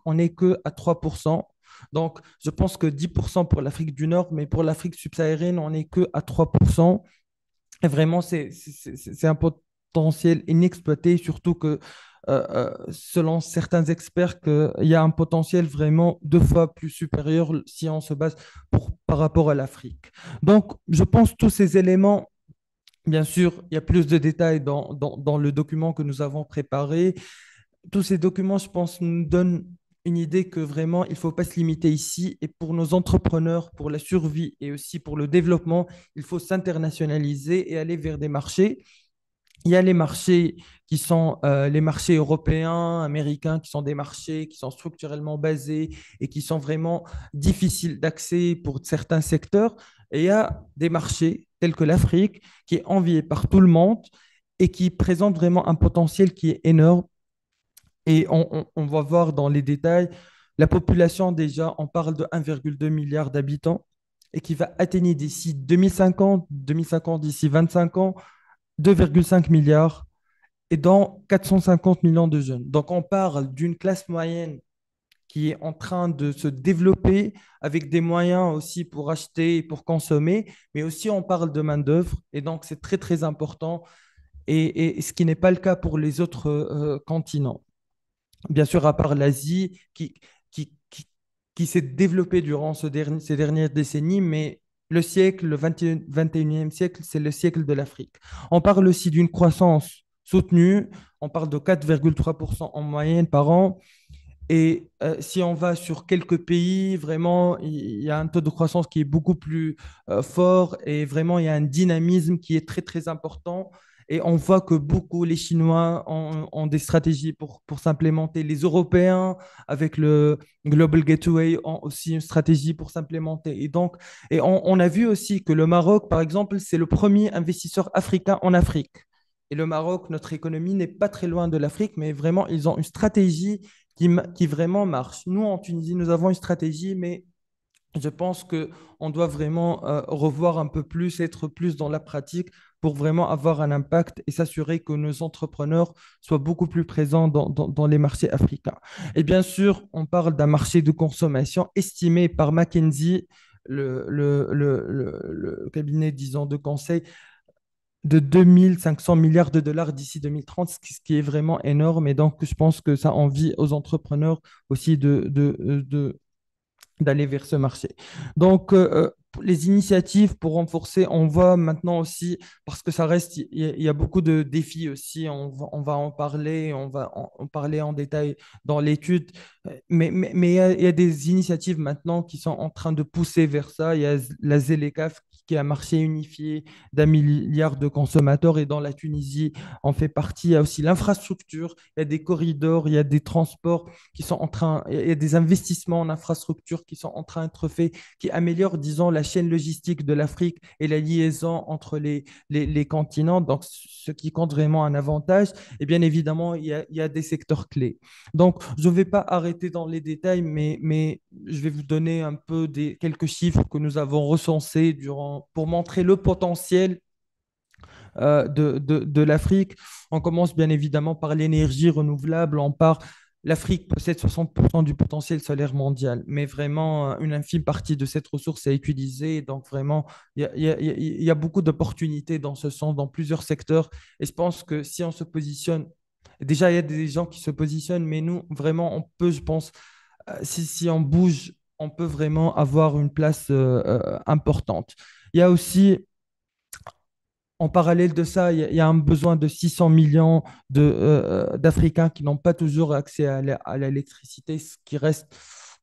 on n'est que à 3%. Donc, je pense que 10% pour l'Afrique du Nord, mais pour l'Afrique subsaharienne, on n'est que à 3%. Et vraiment, c'est un potentiel inexploité, surtout que, selon certains experts, qu'il y a un potentiel vraiment 2 fois plus supérieur si on se base par rapport à l'Afrique. Donc, je pense que tous ces éléments, bien sûr, il y a plus de détails dans le document que nous avons préparé. Tous ces documents, je pense, nous donnent une idée que vraiment, il ne faut pas se limiter ici. Et pour nos entrepreneurs, pour la survie et aussi pour le développement, il faut s'internationaliser et aller vers des marchés. Il y a les marchés qui sont les marchés européens, américains, qui sont des marchés qui sont structurellement basés et qui sont vraiment difficiles d'accès pour certains secteurs. Et il y a des marchés tels que l'Afrique, qui est enviée par tout le monde et qui présente vraiment un potentiel qui est énorme. Et on va voir dans les détails, la population déjà, on parle de 1,2 milliard d'habitants et qui va atteindre d'ici 2050, d'ici 25 ans, 2,5 milliards et dans 450 millions de jeunes. Donc on parle d'une classe moyenne qui est en train de se développer avec des moyens aussi pour acheter et pour consommer, mais aussi on parle de main-d'œuvre et donc c'est très très important et ce qui n'est pas le cas pour les autres continents. Bien sûr, à part l'Asie qui, qui, qui s'est développée durant ces dernières décennies, mais le siècle, le 21e siècle, c'est le siècle de l'Afrique. On parle aussi d'une croissance soutenue, on parle de 4,3% en moyenne par an. Et si on va sur quelques pays, vraiment, il y a un taux de croissance qui est beaucoup plus fort et vraiment, il y a un dynamisme qui est très, très important. Et on voit que beaucoup, les Chinois ont des stratégies pour s'implémenter. Les Européens, avec le Global Gateway, ont aussi une stratégie pour s'implémenter. Et donc, on a vu aussi que le Maroc, par exemple, c'est le premier investisseur africain en Afrique. Et le Maroc, notre économie n'est pas très loin de l'Afrique, mais vraiment, ils ont une stratégie qui vraiment marche. Nous, en Tunisie, nous avons une stratégie, mais je pense qu'on doit vraiment revoir un peu plus, être plus dans la pratique pour vraiment avoir un impact et s'assurer que nos entrepreneurs soient beaucoup plus présents dans les marchés africains. Et bien sûr, on parle d'un marché de consommation estimé par McKinsey, le cabinet, disons, de conseil, de 2500 milliards de dollars d'ici 2030, ce qui est vraiment énorme. Et donc, je pense que ça envie aux entrepreneurs aussi d'aller vers ce marché. Donc, les initiatives pour renforcer, on voit maintenant aussi, parce que ça reste, il y a beaucoup de défis aussi, on va en parler, on va en parler en détail dans l'étude, mais il y a des initiatives maintenant qui sont en train de pousser vers ça. Il y a la ZLECAf qui est un marché unifié d'1 milliard de consommateurs et dans la Tunisie, on fait partie. Il y a aussi l'infrastructure, il y a des corridors, il y a des transports qui sont en train, il y a des investissements en infrastructure qui sont en train d'être faits, qui améliorent, disons, la chaîne logistique de l'Afrique et la liaison entre les continents, donc ce qui compte vraiment un avantage. Et bien évidemment, il y a des secteurs clés. Donc, je ne vais pas arrêter dans les détails, mais je vais vous donner un peu quelques chiffres que nous avons recensés pour montrer le potentiel de l'Afrique. On commence bien évidemment par l'énergie renouvelable. L'Afrique possède 60% du potentiel solaire mondial, mais vraiment une infime partie de cette ressource est utilisée. Donc vraiment, il y a beaucoup d'opportunités dans ce sens, dans plusieurs secteurs. Et je pense que si on se positionne, déjà il y a des gens qui se positionnent, mais nous, vraiment, on peut, je pense, si on bouge, on peut vraiment avoir une place importante. Il y a aussi en parallèle de ça, il y a un besoin de 600 millions d'Africains qui n'ont pas toujours accès à l'électricité, ce qui reste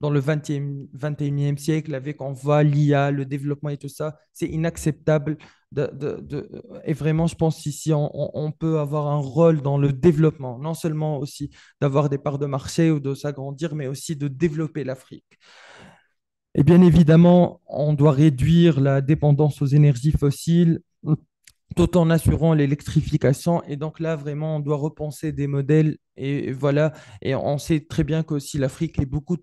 dans le 21e siècle avec, on voit l'IA, le développement et tout ça. C'est inacceptable. Et vraiment, je pense ici, on peut avoir un rôle dans le développement, non seulement aussi d'avoir des parts de marché ou de s'agrandir, mais aussi de développer l'Afrique. Et bien évidemment, on doit réduire la dépendance aux énergies fossiles tout en assurant l'électrification. Et donc là, vraiment, on doit repenser des modèles. Et voilà, et on sait très bien qu'aussi l'Afrique est beaucoup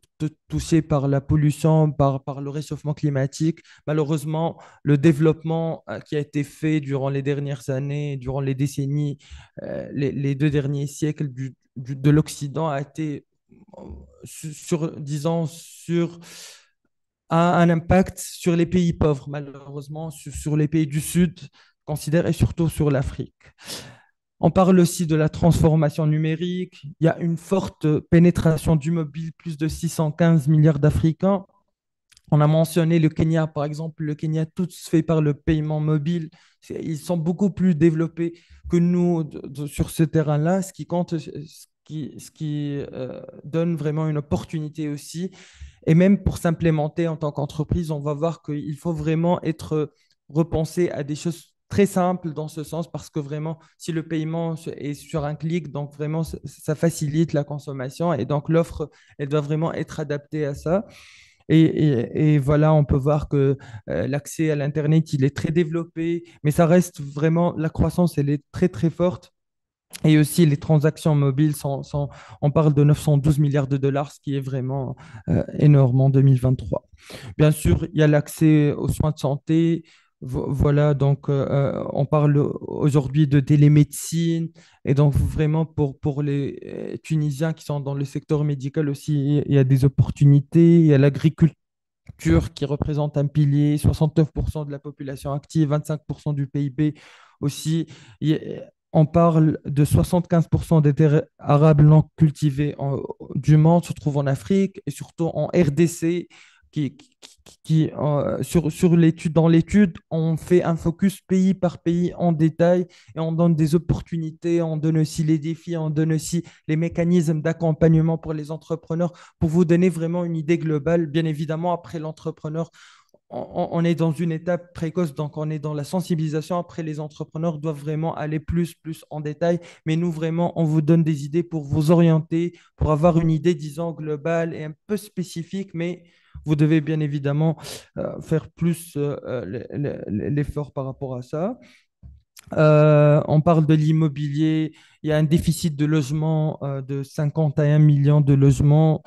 touchée par la pollution, par le réchauffement climatique. Malheureusement, le développement qui a été fait durant les dernières années, durant les décennies, les 2 derniers siècles de l'Occident a été disons, a un impact sur les pays pauvres, malheureusement, sur les pays du Sud, considère, et surtout sur l'Afrique. On parle aussi de la transformation numérique. Il y a une forte pénétration du mobile, plus de 615 milliards d'Africains. On a mentionné le Kenya, par exemple. Le Kenya, tout se fait par le paiement mobile. Ils sont beaucoup plus développés que nous sur ce terrain-là, ce qui compte, ce qui donne vraiment une opportunité aussi. Et même pour s'implémenter en tant qu'entreprise, on va voir qu'il faut vraiment être repensé à des choses très simples dans ce sens, parce que vraiment, si le paiement est sur un clic, donc vraiment, ça facilite la consommation, et donc l'offre, elle doit vraiment être adaptée à ça. Et voilà, on peut voir que l'accès à l'Internet, il est très développé, mais ça reste vraiment, la croissance, elle est très, très forte. Et aussi, les transactions mobiles on parle de 912 milliards de dollars, ce qui est vraiment énorme en 2023. Bien sûr, il y a l'accès aux soins de santé. Voilà, donc on parle aujourd'hui de télémédecine. Et donc, vraiment, pour les Tunisiens qui sont dans le secteur médical aussi, il y a des opportunités. Il y a l'agriculture qui représente un pilier, 69% de la population active, 25% du PIB aussi. On parle de 75% des terres arables non cultivées du monde se trouvent en Afrique et surtout en RDC. Sur l'étude, dans l'étude, on fait un focus pays par pays en détail et on donne des opportunités, on donne aussi les défis, on donne aussi les mécanismes d'accompagnement pour les entrepreneurs pour vous donner vraiment une idée globale. Bien évidemment, après l'entrepreneur, on est dans une étape précoce, donc on est dans la sensibilisation. Après, les entrepreneurs doivent vraiment aller plus en détail. Mais nous, vraiment, on vous donne des idées pour vous orienter, pour avoir une idée, disons, globale et un peu spécifique. Mais vous devez bien évidemment faire plus l'effort par rapport à ça. On parle de l'immobilier. Il y a un déficit de logement de 51 millions de logements.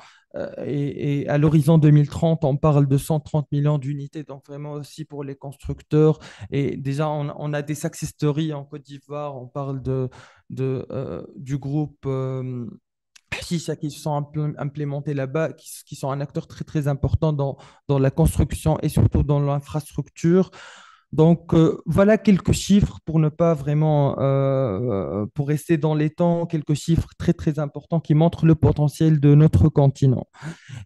Et à l'horizon 2030, on parle de 130 millions d'unités. Donc vraiment aussi pour les constructeurs. Et déjà, on a des success stories en Côte d'Ivoire. On parle du groupe Shisha qui se sont implémentés là-bas, qui sont un acteur très, très important dans la construction et surtout dans l'infrastructure. Donc, voilà quelques chiffres pour ne pas vraiment, pour rester dans les temps, quelques chiffres très, très importants qui montrent le potentiel de notre continent.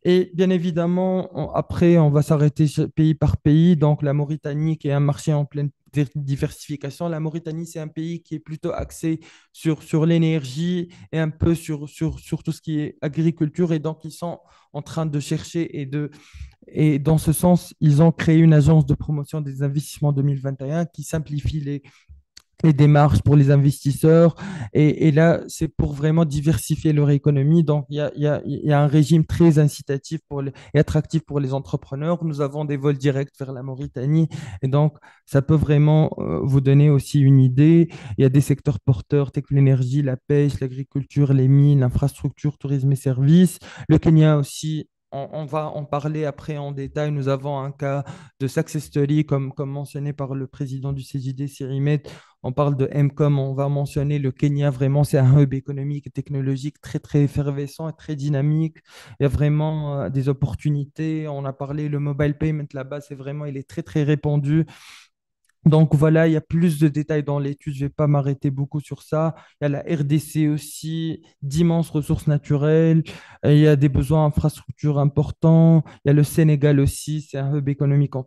Et bien évidemment, après, on va s'arrêter pays par pays. Donc, la Mauritanie, qui est un marché en pleine diversification. La Mauritanie, c'est un pays qui est plutôt axé sur l'énergie et un peu sur tout ce qui est agriculture. Et donc, ils sont en train de chercher et dans ce sens, ils ont créé une agence de promotion des investissements 2021 qui simplifie les démarches pour les investisseurs. Et là, c'est pour vraiment diversifier leur économie. Donc, il y a un régime très incitatif et attractif pour les entrepreneurs. Nous avons des vols directs vers la Mauritanie. Et donc, ça peut vraiment vous donner aussi une idée. Il y a des secteurs porteurs tels que l'énergie, la pêche, l'agriculture, les mines, l'infrastructure, tourisme et services. Le Kenya aussi. On va en parler après en détail. Nous avons un cas de success story, comme mentionné par le président du CJD, Sirimet. On parle de MCOM, on va mentionner le Kenya, vraiment, c'est un hub économique et technologique très, très effervescent et très dynamique. Il y a vraiment des opportunités. On a parlé, le mobile payment là-bas, c'est vraiment, il est très, très répandu. Donc voilà, il y a plus de détails dans l'étude, je ne vais pas m'arrêter beaucoup sur ça. Il y a la RDC aussi, d'immenses ressources naturelles, il y a des besoins infrastructures importants. Il y a le Sénégal aussi, c'est un hub économique en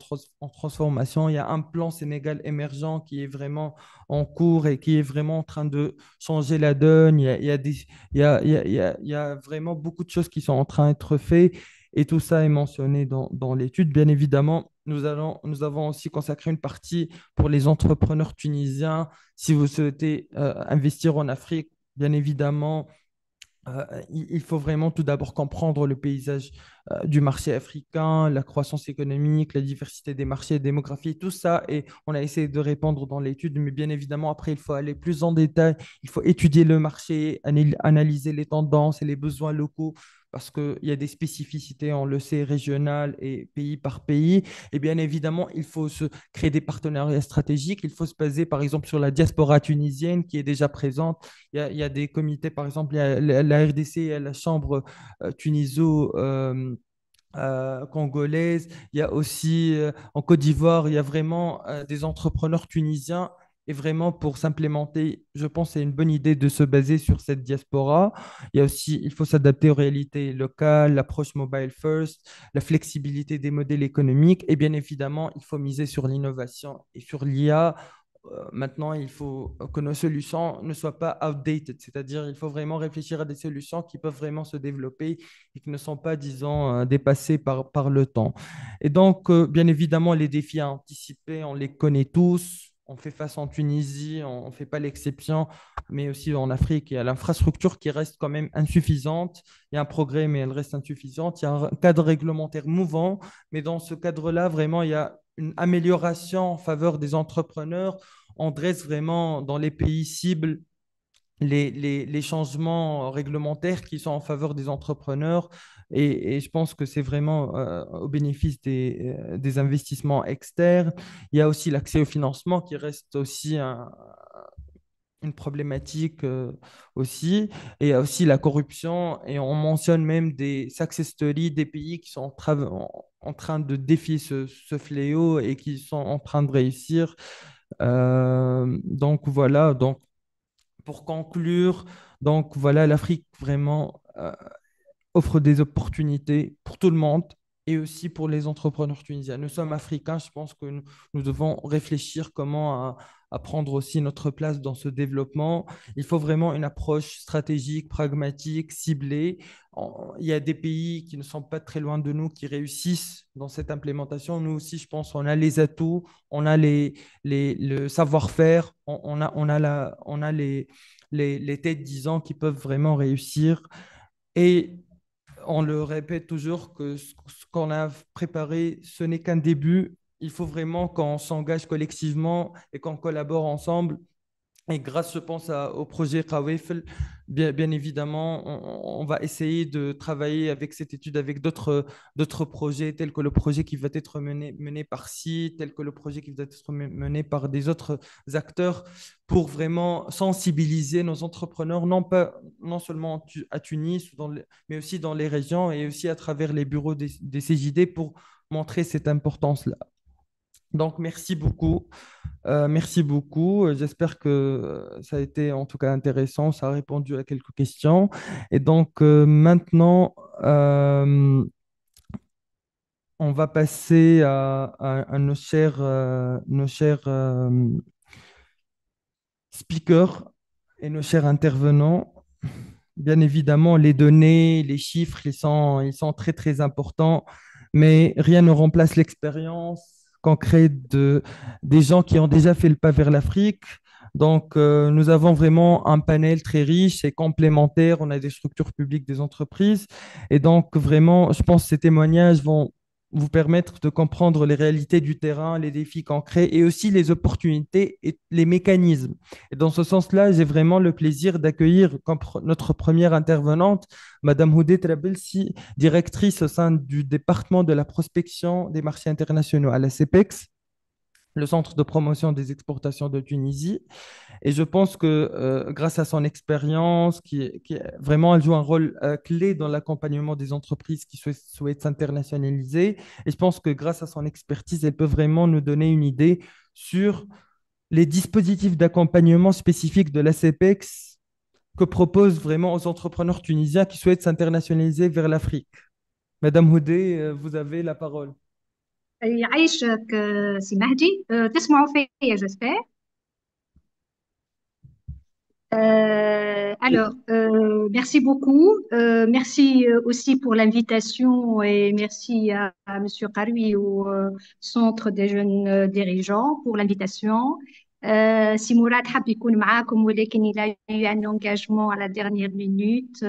transformation. Il y a un plan Sénégal émergent qui est vraiment en cours et qui est vraiment en train de changer la donne. Il y a des, il y a vraiment beaucoup de choses qui sont en train d'être faites. Et tout ça est mentionné dans l'étude. Bien évidemment, nous avons aussi consacré une partie pour les entrepreneurs tunisiens. Si vous souhaitez investir en Afrique, bien évidemment, il faut vraiment tout d'abord comprendre le paysage du marché africain, la croissance économique, la diversité des marchés, la démographie, tout ça. Et on a essayé de répondre dans l'étude, mais bien évidemment, après, il faut aller plus en détail. Il faut étudier le marché, analyser les tendances et les besoins locaux parce qu'il y a des spécificités, on le sait, régionales et pays par pays. Et bien évidemment, il faut se créer des partenariats stratégiques. Il faut se baser, par exemple, sur la diaspora tunisienne qui est déjà présente. Il y a des comités, par exemple, il y a la RDC, il y a la Chambre tuniso- congolaise, il y a aussi en Côte d'Ivoire, il y a vraiment des entrepreneurs tunisiens. Et vraiment, pour s'implémenter, je pense que c'est une bonne idée de se baser sur cette diaspora. Il y a aussi, il faut s'adapter aux réalités locales, l'approche mobile first, la flexibilité des modèles économiques. Et bien évidemment, il faut miser sur l'innovation et sur l'IA. Maintenant, il faut que nos solutions ne soient pas outdated, c'est-à-dire il faut vraiment réfléchir à des solutions qui peuvent vraiment se développer et qui ne sont pas, disons, dépassées par le temps. Et donc, bien évidemment, les défis à anticiper, on les connaît tous. On fait face en Tunisie, on ne fait pas l'exception, mais aussi en Afrique. Il y a l'infrastructure qui reste quand même insuffisante. Il y a un progrès, mais elle reste insuffisante. Il y a un cadre réglementaire mouvant, mais dans ce cadre-là, vraiment, il y a une amélioration en faveur des entrepreneurs. On dresse vraiment dans les pays cibles les changements réglementaires qui sont en faveur des entrepreneurs. Et je pense que c'est vraiment au bénéfice des investissements externes. Il y a aussi l'accès au financement qui reste aussi une problématique aussi. Et il y a aussi la corruption. Et on mentionne même des success stories des pays qui sont en train de défier ce fléau et qui sont en train de réussir. Donc voilà, donc pour conclure, donc voilà, l'Afrique vraiment offre des opportunités pour tout le monde et aussi pour les entrepreneurs tunisiens. Nous sommes africains, je pense que nous devons réfléchir comment à prendre aussi notre place dans ce développement. Il faut vraiment une approche stratégique, pragmatique, ciblée. Il y a des pays qui ne sont pas très loin de nous qui réussissent dans cette implémentation. Nous aussi, je pense, on a les atouts, on a le savoir-faire, on a les têtes, disons, qui peuvent vraiment réussir. Et on le répète toujours que ce qu'on a préparé, ce n'est qu'un début. Il faut vraiment qu'on s'engage collectivement et qu'on collabore ensemble. Et grâce, je pense, au projet Kawefel, bien évidemment, on va essayer de travailler avec cette étude, avec d'autres projets, tels que le projet qui va être mené par SI, tel que le projet qui va être mené par des autres acteurs, pour vraiment sensibiliser nos entrepreneurs, non seulement à Tunis, mais aussi dans les régions et aussi à travers les bureaux des CJD pour montrer cette importance-là. Donc, merci beaucoup. Merci beaucoup. J'espère que ça a été en tout cas intéressant. Ça a répondu à quelques questions. Et donc maintenant, on va passer à nos chers speakers et nos chers intervenants. Bien évidemment, les données, les chiffres, ils sont très, très importants, mais rien ne remplace l'expérience concrète des gens qui ont déjà fait le pas vers l'Afrique. Donc, nous avons vraiment un panel très riche et complémentaire. On a des structures publiques, des entreprises. Et donc, vraiment, je pense que ces témoignages vont vous permettre de comprendre les réalités du terrain, les défis concrets et aussi les opportunités et les mécanismes. Et dans ce sens-là, j'ai vraiment le plaisir d'accueillir comme notre première intervenante, Madame Houdé Trabelsi, directrice au sein du département de la prospection des marchés internationaux à la CEPEX, le Centre de promotion des exportations de Tunisie. Et je pense que grâce à son expérience, vraiment, elle joue un rôle clé dans l'accompagnement des entreprises qui souhaitent s'internationaliser. Et je pense que grâce à son expertise, elle peut vraiment nous donner une idée sur les dispositifs d'accompagnement spécifiques de la CEPEX que propose vraiment aux entrepreneurs tunisiens qui souhaitent s'internationaliser vers l'Afrique. Madame Houdé, vous avez la parole. يعيشك سي مهدي تسمعوا فيا j'espère. Merci beaucoup. Merci aussi pour l'invitation et merci à Monsieur Karoui au Centre des jeunes dirigeants pour l'invitation. Si Mourad حاب يكون معاكم ولكن il a eu un engagement à la dernière minute,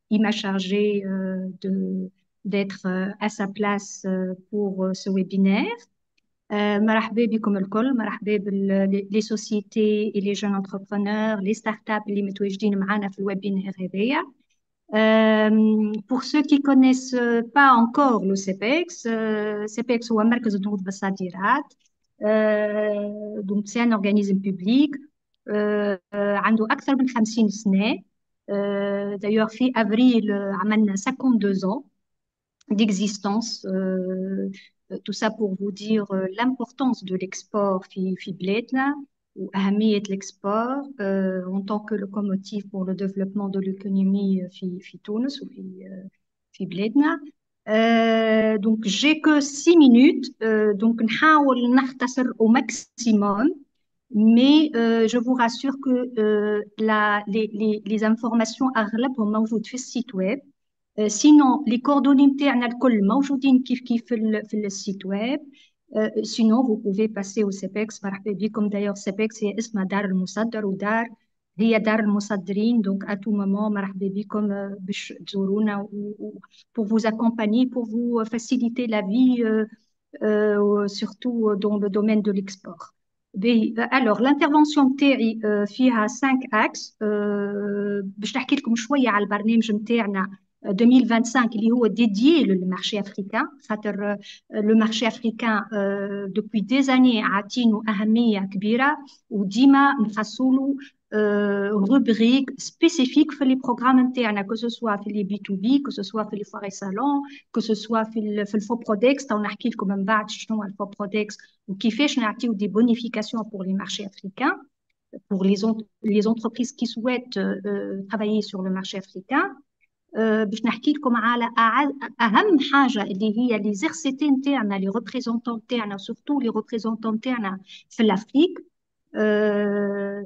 il m'a chargé d'être à sa place pour ce webinaire. مرحبا بكم الكل، مرحبا باللي سوسيتي لي جون انتربرونور لي ستارت اب اللي متواجدين معنا في الويبينار هذايا. Pour ceux qui connaissent pas encore le CPEX, CPEX هو مركز النهوض بالصادرات. Donc c'est un organisme public. عنده أكثر من 50 سنة. D'ailleurs في أفريل عملنا 52 ans d'existence. Tout ça pour vous dire l'importance de l'export في بلادنا وأهمية l'export en tant que locomotive pour le développement de l'économie في تونس في بلادنا. Donc j'ai que 6 minutes, donc نحاول نختصر au maximum. Mais je vous rassure que les informations أغلبهم موجود في السيت ويب. Sinon les coordonnées نتاعنا الكل موجودين كيف في السيت ويب. Sinon vous pouvez passer au CPEX. مرحبا بكم. D'ailleurs CPEX هي اسمها دار المصدر ودار هي دار المصدرين. Donc à tout moment مرحبا بكم باش تزورونا pour vous accompagner, pour vous faciliter la vie, surtout dans le domaine de l'export. Alors l'intervention نتاعي فيها 5 axes. باش نحكي لكم شويه على البرنامج نتاعنا 2025 اللي هو dédié للمارشي افريكان. خاطر لو مارشي افريكان depuis des années عاطينه اهميه كبيره وديما نخصولو rubrique spécifique في les programmes نتاعنا, que ce soit في les B2B, que ce soit في les foires et salons, que ce soit في الفوبرودكس. تو نحكي لكم من بعد شنو هو الفوبرودكس وكيفاش نعطيو des bonifications pour les marchés africains, pour les entreprises qui souhaitent travailler sur le marché africain. باش نحكي لكم على اهم حاجه اللي هي لي زيرسيتي نتاعنا لي ريبريزونطون نتاعنا سورتو لي ريبريزونطون نتاعنا في الافريك,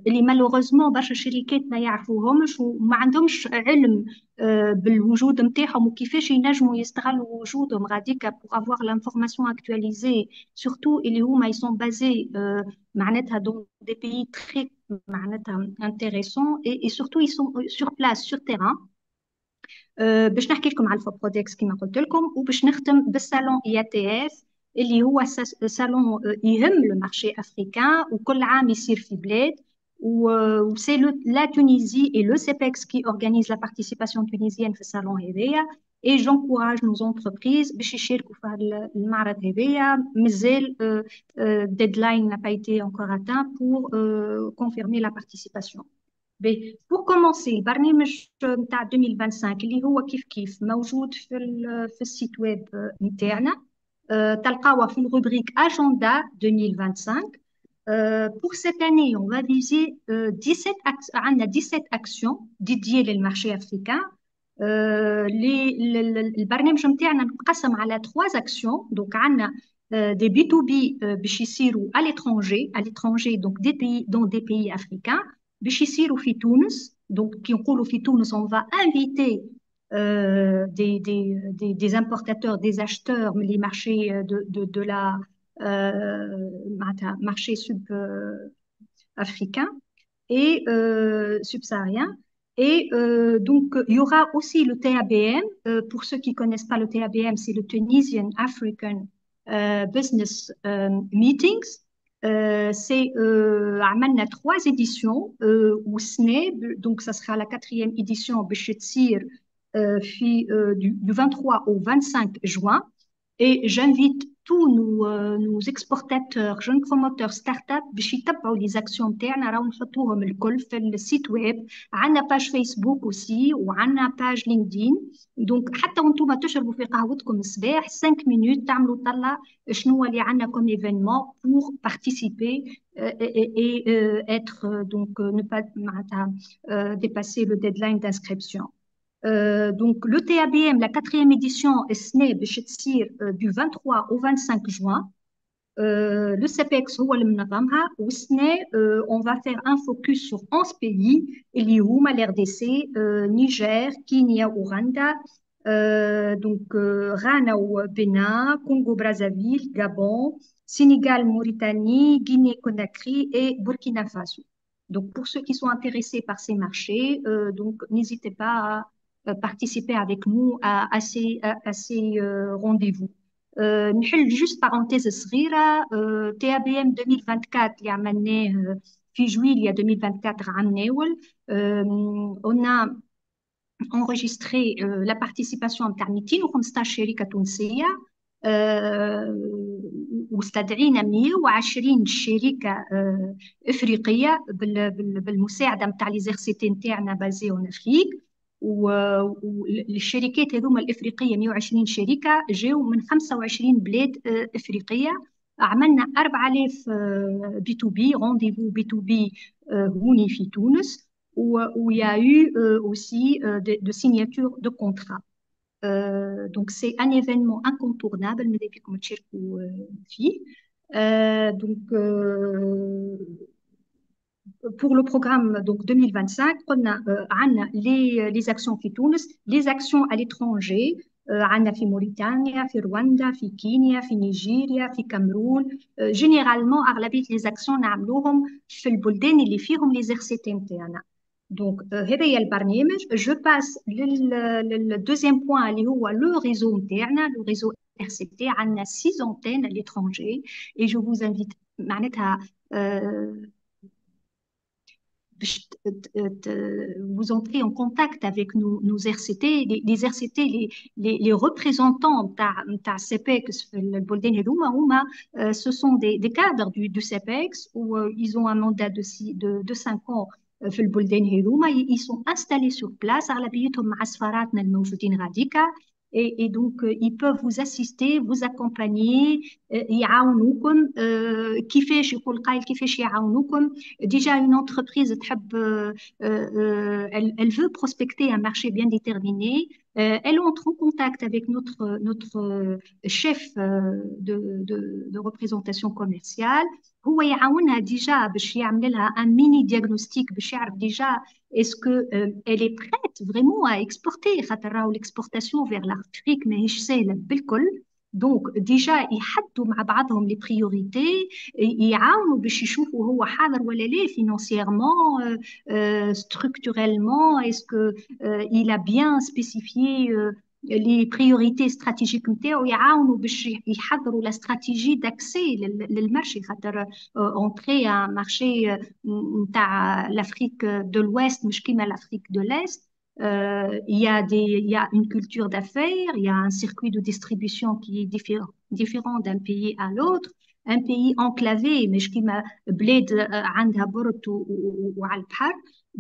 اللي مالوغوزمون برشا شركات ما يعرفوهمش وما عندهمش علم بالوجود نتاعهم وكيفاش ينجموا يستغلوا وجودهم غاديكا pour avoir l'information actualisée, surtout اللي هما ils sont basés معناتها dans des pays très معناتها intéressants et surtout ils sont sur place sur terrain. باش نحكي لكم على الفوبرودكس كما قلت لكم, وباش نختم بالصالون IATF اللي هو صالون يهم لو مارشي افريكان وكل عام يصير في بلاد. وسي لا تونيزي et le CPEX qui organise la participation tunisienne في الصالون هذايا. et j'encourage nos entreprises باش يشاركوا في هذا المعرض هذايا. مازال deadline n'a pas été encore atteint pour confirmer la participation. Pour commencer البرنامج نتاع 2025 اللي هو كيف موجود في السيت ويب نتاعنا, تلقاوه في الروبريك agenda 2025. Pour cette année, on va viser 17 actions dédiées للمارشي africain. البرنامج نتاعنا مقسم على 3 actions. Donc عندنا des B2B باش يصيروا à l'étranger, donc dans des pays africains باش يصيروا في تونس. Donc كي نقولوا في تونس on va inviter des importateurs, des acheteurs, mais les marchés de la marché sub-africain et subsaharien. Et donc, il y aura aussi le TABM. Pour ceux qui ne connaissent pas le TABM, c'est le Tunisian African Business Meetings. C'est عملنا 3 éditions والسنة, donc ça sera la 4e édition باش تصير du 23 au 25 juin. Et j'invite tous nos exportateurs, jeunes promoteurs, start-up باش يتبعوا les actions نتاعنا. راهو نحطوهم الكل في السيت ويب. عندنا باج فيسبوك aussi وعندنا باج لينكدين. دونك حتى وانتم تشربوا في قهوتكم الصباح 5 minutes تعملوا طلع شنو هو اللي عندنا comme événement pour participer et être donc ne pas dépasser le deadline d'inscription. Donc le TABM, la 4e édition, du 23 au 25 juin. Le CPEX هو اللي منظمها والسنة on va faire un focus sur 11 pays اللي هما l'RDC, Niger, Kenya, Ouganda, donc Ghana ou Bénin, Congo Brazzaville, Gabon, Sénégal, Mauritanie, Guinée-Conakry et Burkina Faso. Donc pour ceux qui sont intéressés par ces marchés, donc n'hésitez pas à participer avec nous à ces rendez-vous. نحل جوست بارونتيز صغيرة. تي ا بي ام 2024 اللي عملناه في جويليا 2024 عام ناول. on a enregistré la participation نتاع 215 شركة تونسية، واستدعينا 120 شركة إفريقية بالمساعدة نتاع لي زيرسيتي نتاعنا بازي اون افريك. والشركات هذوما الإفريقية 120 شركة جاوا من 25 بلاد إفريقية. عملنا 4000 بي تو بي رونديفو بي تو بي هوني في تونس، où il y a eu aussi de signature de contrats. Donc, c'est un événement incontournable, mais depuis comme fille. Donc, pour le programme donc 2025, on a les actions في تونس, les actions à l'étranger. عندنا في موريتانيا، في رواندا، في كينيا، في نيجيريا، في كامرون. جينيرالمون أغلبية les actions نعملوهم في البلدان اللي فيهم les RCT نتاعنا. دونك هذا هي البرنامج. جو باس للدوزيام بوان اللي هو لو ريزو نتاعنا، لو ريزو ار سي تي. عندنا 6 انتين à l'étranger et je vous invite معناتها باش vous entrez en contact avec nos RCT. Les RCT les représentants نتاع CEPEX في البلدان هذوما هما ce sont des cadres du CEPEX où ils ont un mandat de 5 ans في البلدان هذوما. ils sont installés sur place أغلبيتهم مع سفاراتنا الموجودين غاديكا. Et donc, ils peuvent vous assister, vous accompagner, يعاونوكم. كيفاش يقول قايل كيفاش يعاونوكم. Déjà, une entreprise تحب, elle veut prospecter un marché bien déterminé. Elle entre en contact avec notre chef de représentation commerciale. هو يعاونها déjà باش يعمل لها un mini diagnostic باش يعرف déjà est-ce que elle est prête vraiment à exporter. خاطر راهو l'exportation vers l'Afrique ماهيش سهلة بالكل. دونك ديجا يحدوا مع بعضهم لي بريوريتي، يعاونوا باش يشوفوا هو حاضر ولا لا فينانسييرمون ستركتوريلمون اسكو il a bien spécifié les priorités stratégiques نتاعو. يعاونوا باش يحضروا لا استراتيجي داكسي للمارشي. خاطر اونتري ان مارشي نتاع l'Afrique de l'Ouest مش كيما l'Afrique de l'Est. Il y a une culture d'affaires, il y a un circuit de distribution qui est différent d'un pays à l'autre. Un pays enclavé, mais qui m'a bled عندها برد وعلى البحر.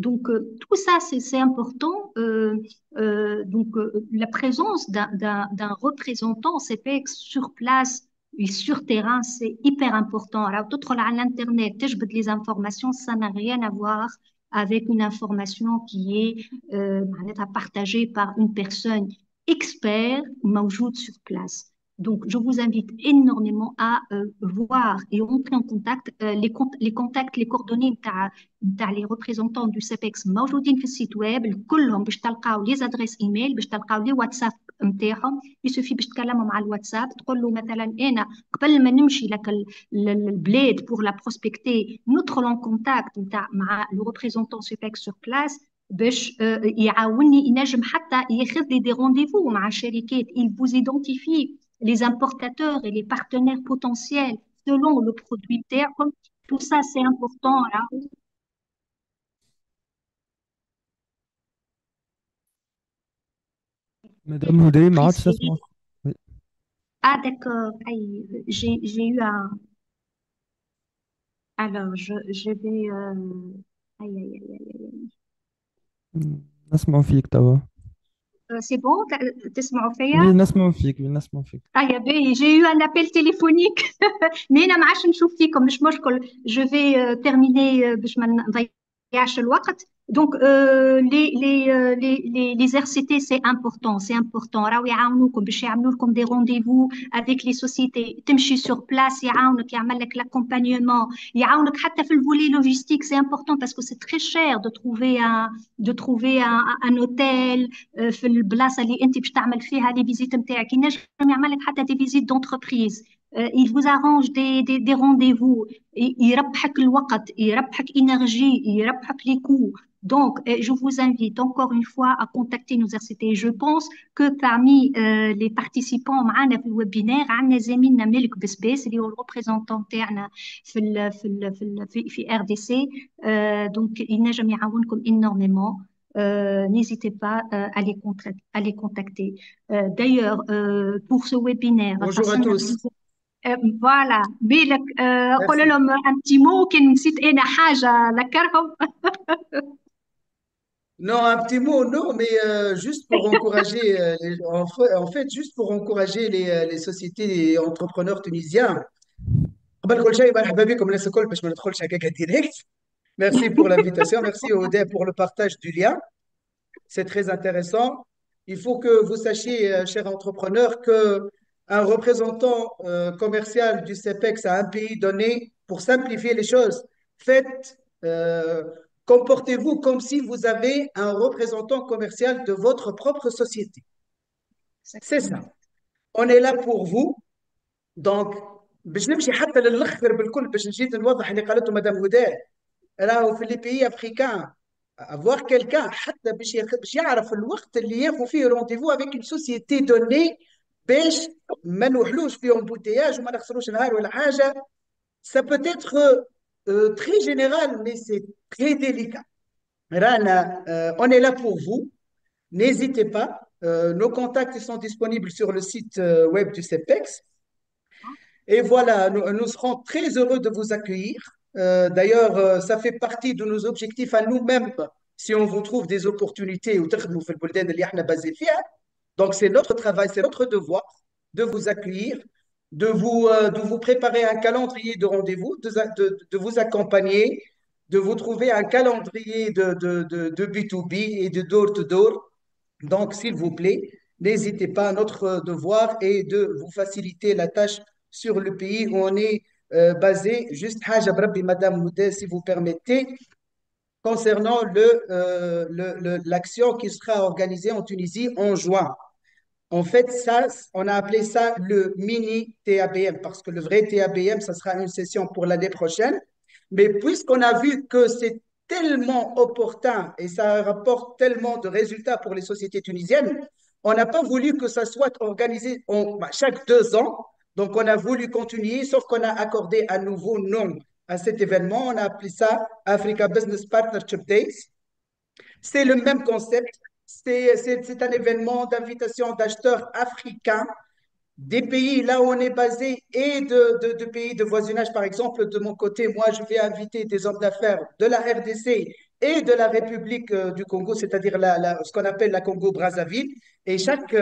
Donc, tout ça, c'est important. Donc, la présence d'un représentant CPEX sur place et sur terrain, c'est hyper important. Alors, d'autres là, à l'Internet, تجبد les informations, ça n'a rien à voir avec une information qui est partagée par une personne expert موجود sur place. Donc, je vous invite énormément à voir et entrer en contact. Les contacts, les coordonnées نتاع les représentants du CEPEX موجودين في السيت ويب كلهم. باش تلقاو لي ادريس ايميل، باش تلقاو لي واتساب نتاعهم. يسوفي باش تكلموا مع الواتساب تقول له مثلا انا قبل ما نمشي لك البلاد بور لا بروسبكتي ندخل en contact نتاع مع لو représentants CEPEX sur place باش يعاوني ينجم حتى ياخذ لي دي رونديفو مع شركات. il vous identifie les importateurs et les partenaires potentiels selon le produit terme. Tout ça, c'est important. Là. Madame Houdé, ما عادش Préciser. تسمع. Oui. Ah, d'accord. Aïe, j'ai eu un. Alors, je vais. Aïe, aïe, aïe, aïe, aïe. نسمع فيك توا. C'est bon? تسمعوا فيا؟ Oui, نسمع فيك. Oui, نسمع فيك. Ah, يا باهي, j'ai eu un appel téléphonique. Mais أنا ما عادش نشوف فيكم مش مشكل. Je vais terminer باش ما نضيعش الوقت. Donc, les RCT, c'est important. راهو يعاونوكم باش يعملوا لكم des rendez-vous avec les sociétés. تمشي sur place يعاونك، يعمل لك l'accompagnement، يعاونك حتى في الفولي logistique. C'est important parce que c'est très cher de trouver un hôtel في البلاصة اللي أنت باش تعمل فيها les visites نتاعك. ينجم يعمل لك حتى des visites d'entreprise. Il vous arrange des rendez-vous. يربحك الوقت، يربحك énergie، يربحك les coûts. Donc, je vous invite encore une fois à contacter nos RCT. Je pense que parmi les participants معنا في الويبينار عندنا زميلنا ملك بسباس اللي هو الريبريزونتون تاعنا في RDC. Donc, ينجم يعاونكم énormément. N'hésitez pas à les contacter. D'ailleurs, pour ce webinaire, Bonjour à tous. voilà. بالك قول Merci. لهم un petit mot كان نسيت أنا حاجة ذكرهم. Non, un petit mot, non, mais juste pour encourager, juste pour encourager les sociétés et entrepreneurs tunisiens. قبل كل شيء مرحبا بكم الناس الكل باش ما ندخلش هكاك direct. Merci pour l'invitation, merci Odé pour le partage du lien. C'est très intéressant. Il faut que vous sachiez, chers entrepreneurs, que un représentant commercial du CEPEX à un pays donné, pour simplifier les choses, faites, comportez-vous comme si vous avez un représentant commercial de votre propre société. C'est ça. On est là pour vous. Donc, باش نمشي حتى للاخر بالكل باش نجي نوضح اللي قالته مدام هدى راهو في لي بيي افريكان avoir quelqu'un حتى باش يعرف الوقت اللي ياخذ فيه رونديفو avec une société donnée باش ما نوحلوش في امبوتياج وما نخسروش نهار ولا حاجه. Ça peut être très général mais c'est très délicat. رانا on est là pour vous. N'hésitez pas. Nos contacts sont disponibles sur le site web du CEPEX. Et voilà, nous serons très heureux de vous accueillir. D'ailleurs, ça fait partie de nos objectifs à nous-mêmes si on vous trouve des opportunités ou تخدموا في البلدان اللي احنا basés فيها. Donc, c'est notre travail, c'est notre devoir de vous accueillir, de vous préparer un calendrier de rendez-vous, de vous accompagner, de vous trouver un calendrier de B2B et de door-to-door. Donc, s'il vous plaît, n'hésitez pas, notre devoir est de vous faciliter la tâche sur le pays où on est basé. Juste, Haja Brabbi, Madame Moudé, si vous permettez, concernant l'action qui sera organisée en Tunisie en juin. En fait, ça, on a appelé ça le mini TABM parce que le vrai TABM, ça sera une session pour l'année prochaine. Mais puisqu'on a vu que c'est tellement opportun et ça rapporte tellement de résultats pour les sociétés tunisiennes, on n'a pas voulu que ça soit organisé chaque 2 ans. Donc, on a voulu continuer, sauf qu'on a accordé un nouveau nom à cet événement. On a appelé ça Africa Business Partnership Days. C'est le même concept. C'est un événement d'invitation d'acheteurs africains des pays là où on est basé et de pays de voisinage. Par exemple, de mon côté, moi, je vais inviter des hommes d'affaires de la RDC et de la République du Congo, c'est-à-dire ce qu'on appelle la Congo-Brazzaville. Et chaque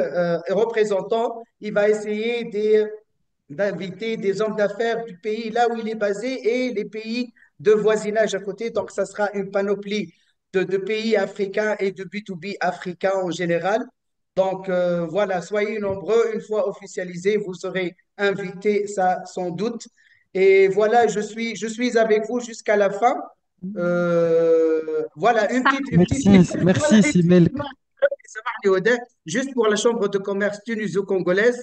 représentant, il va essayer d'inviter des hommes d'affaires du pays là où il est basé et les pays de voisinage à côté. Donc, ça sera une panoplie de pays africains et de B2B africains en général. Donc, voilà, soyez nombreux. Une fois officialisé, vous serez invités, ça sans doute. Et voilà, je suis avec vous jusqu'à la fin. Voilà, Merci, Simel. Juste pour la Chambre de commerce tuniso-congolaise,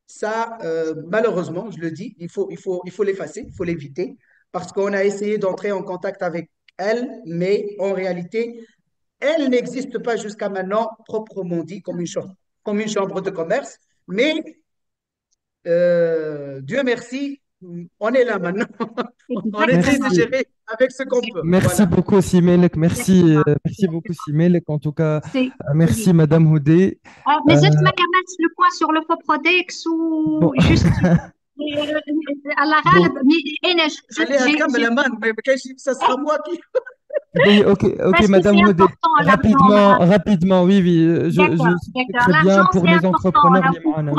ça, malheureusement, je le dis, il faut l'effacer, il faut l'éviter, parce qu'on a essayé d'entrer en contact avec elle, mais en réalité, elle n'existe pas jusqu'à maintenant, proprement dit, comme une chambre de commerce. Mais Dieu merci, on est là maintenant. On essaie de gérer avec ce qu'on peut. Merci Voilà. beaucoup, Simelek. Merci beaucoup, Simelek. En tout cas, merci, Oui. Madame Houdé. Mais juste ma camarade, le point sur le Foprodex ou Bon, juste à la bon, râle, mais Allez, à cameraman, mais ça sera moi qui. oui, ok, parce que Madame c'est Houdé. important l'argent. Rapidement, oui, oui. D'accord, Je sais d'accord. très bien L'argent, pour c'est les important. entrepreneurs, Là, les Moana,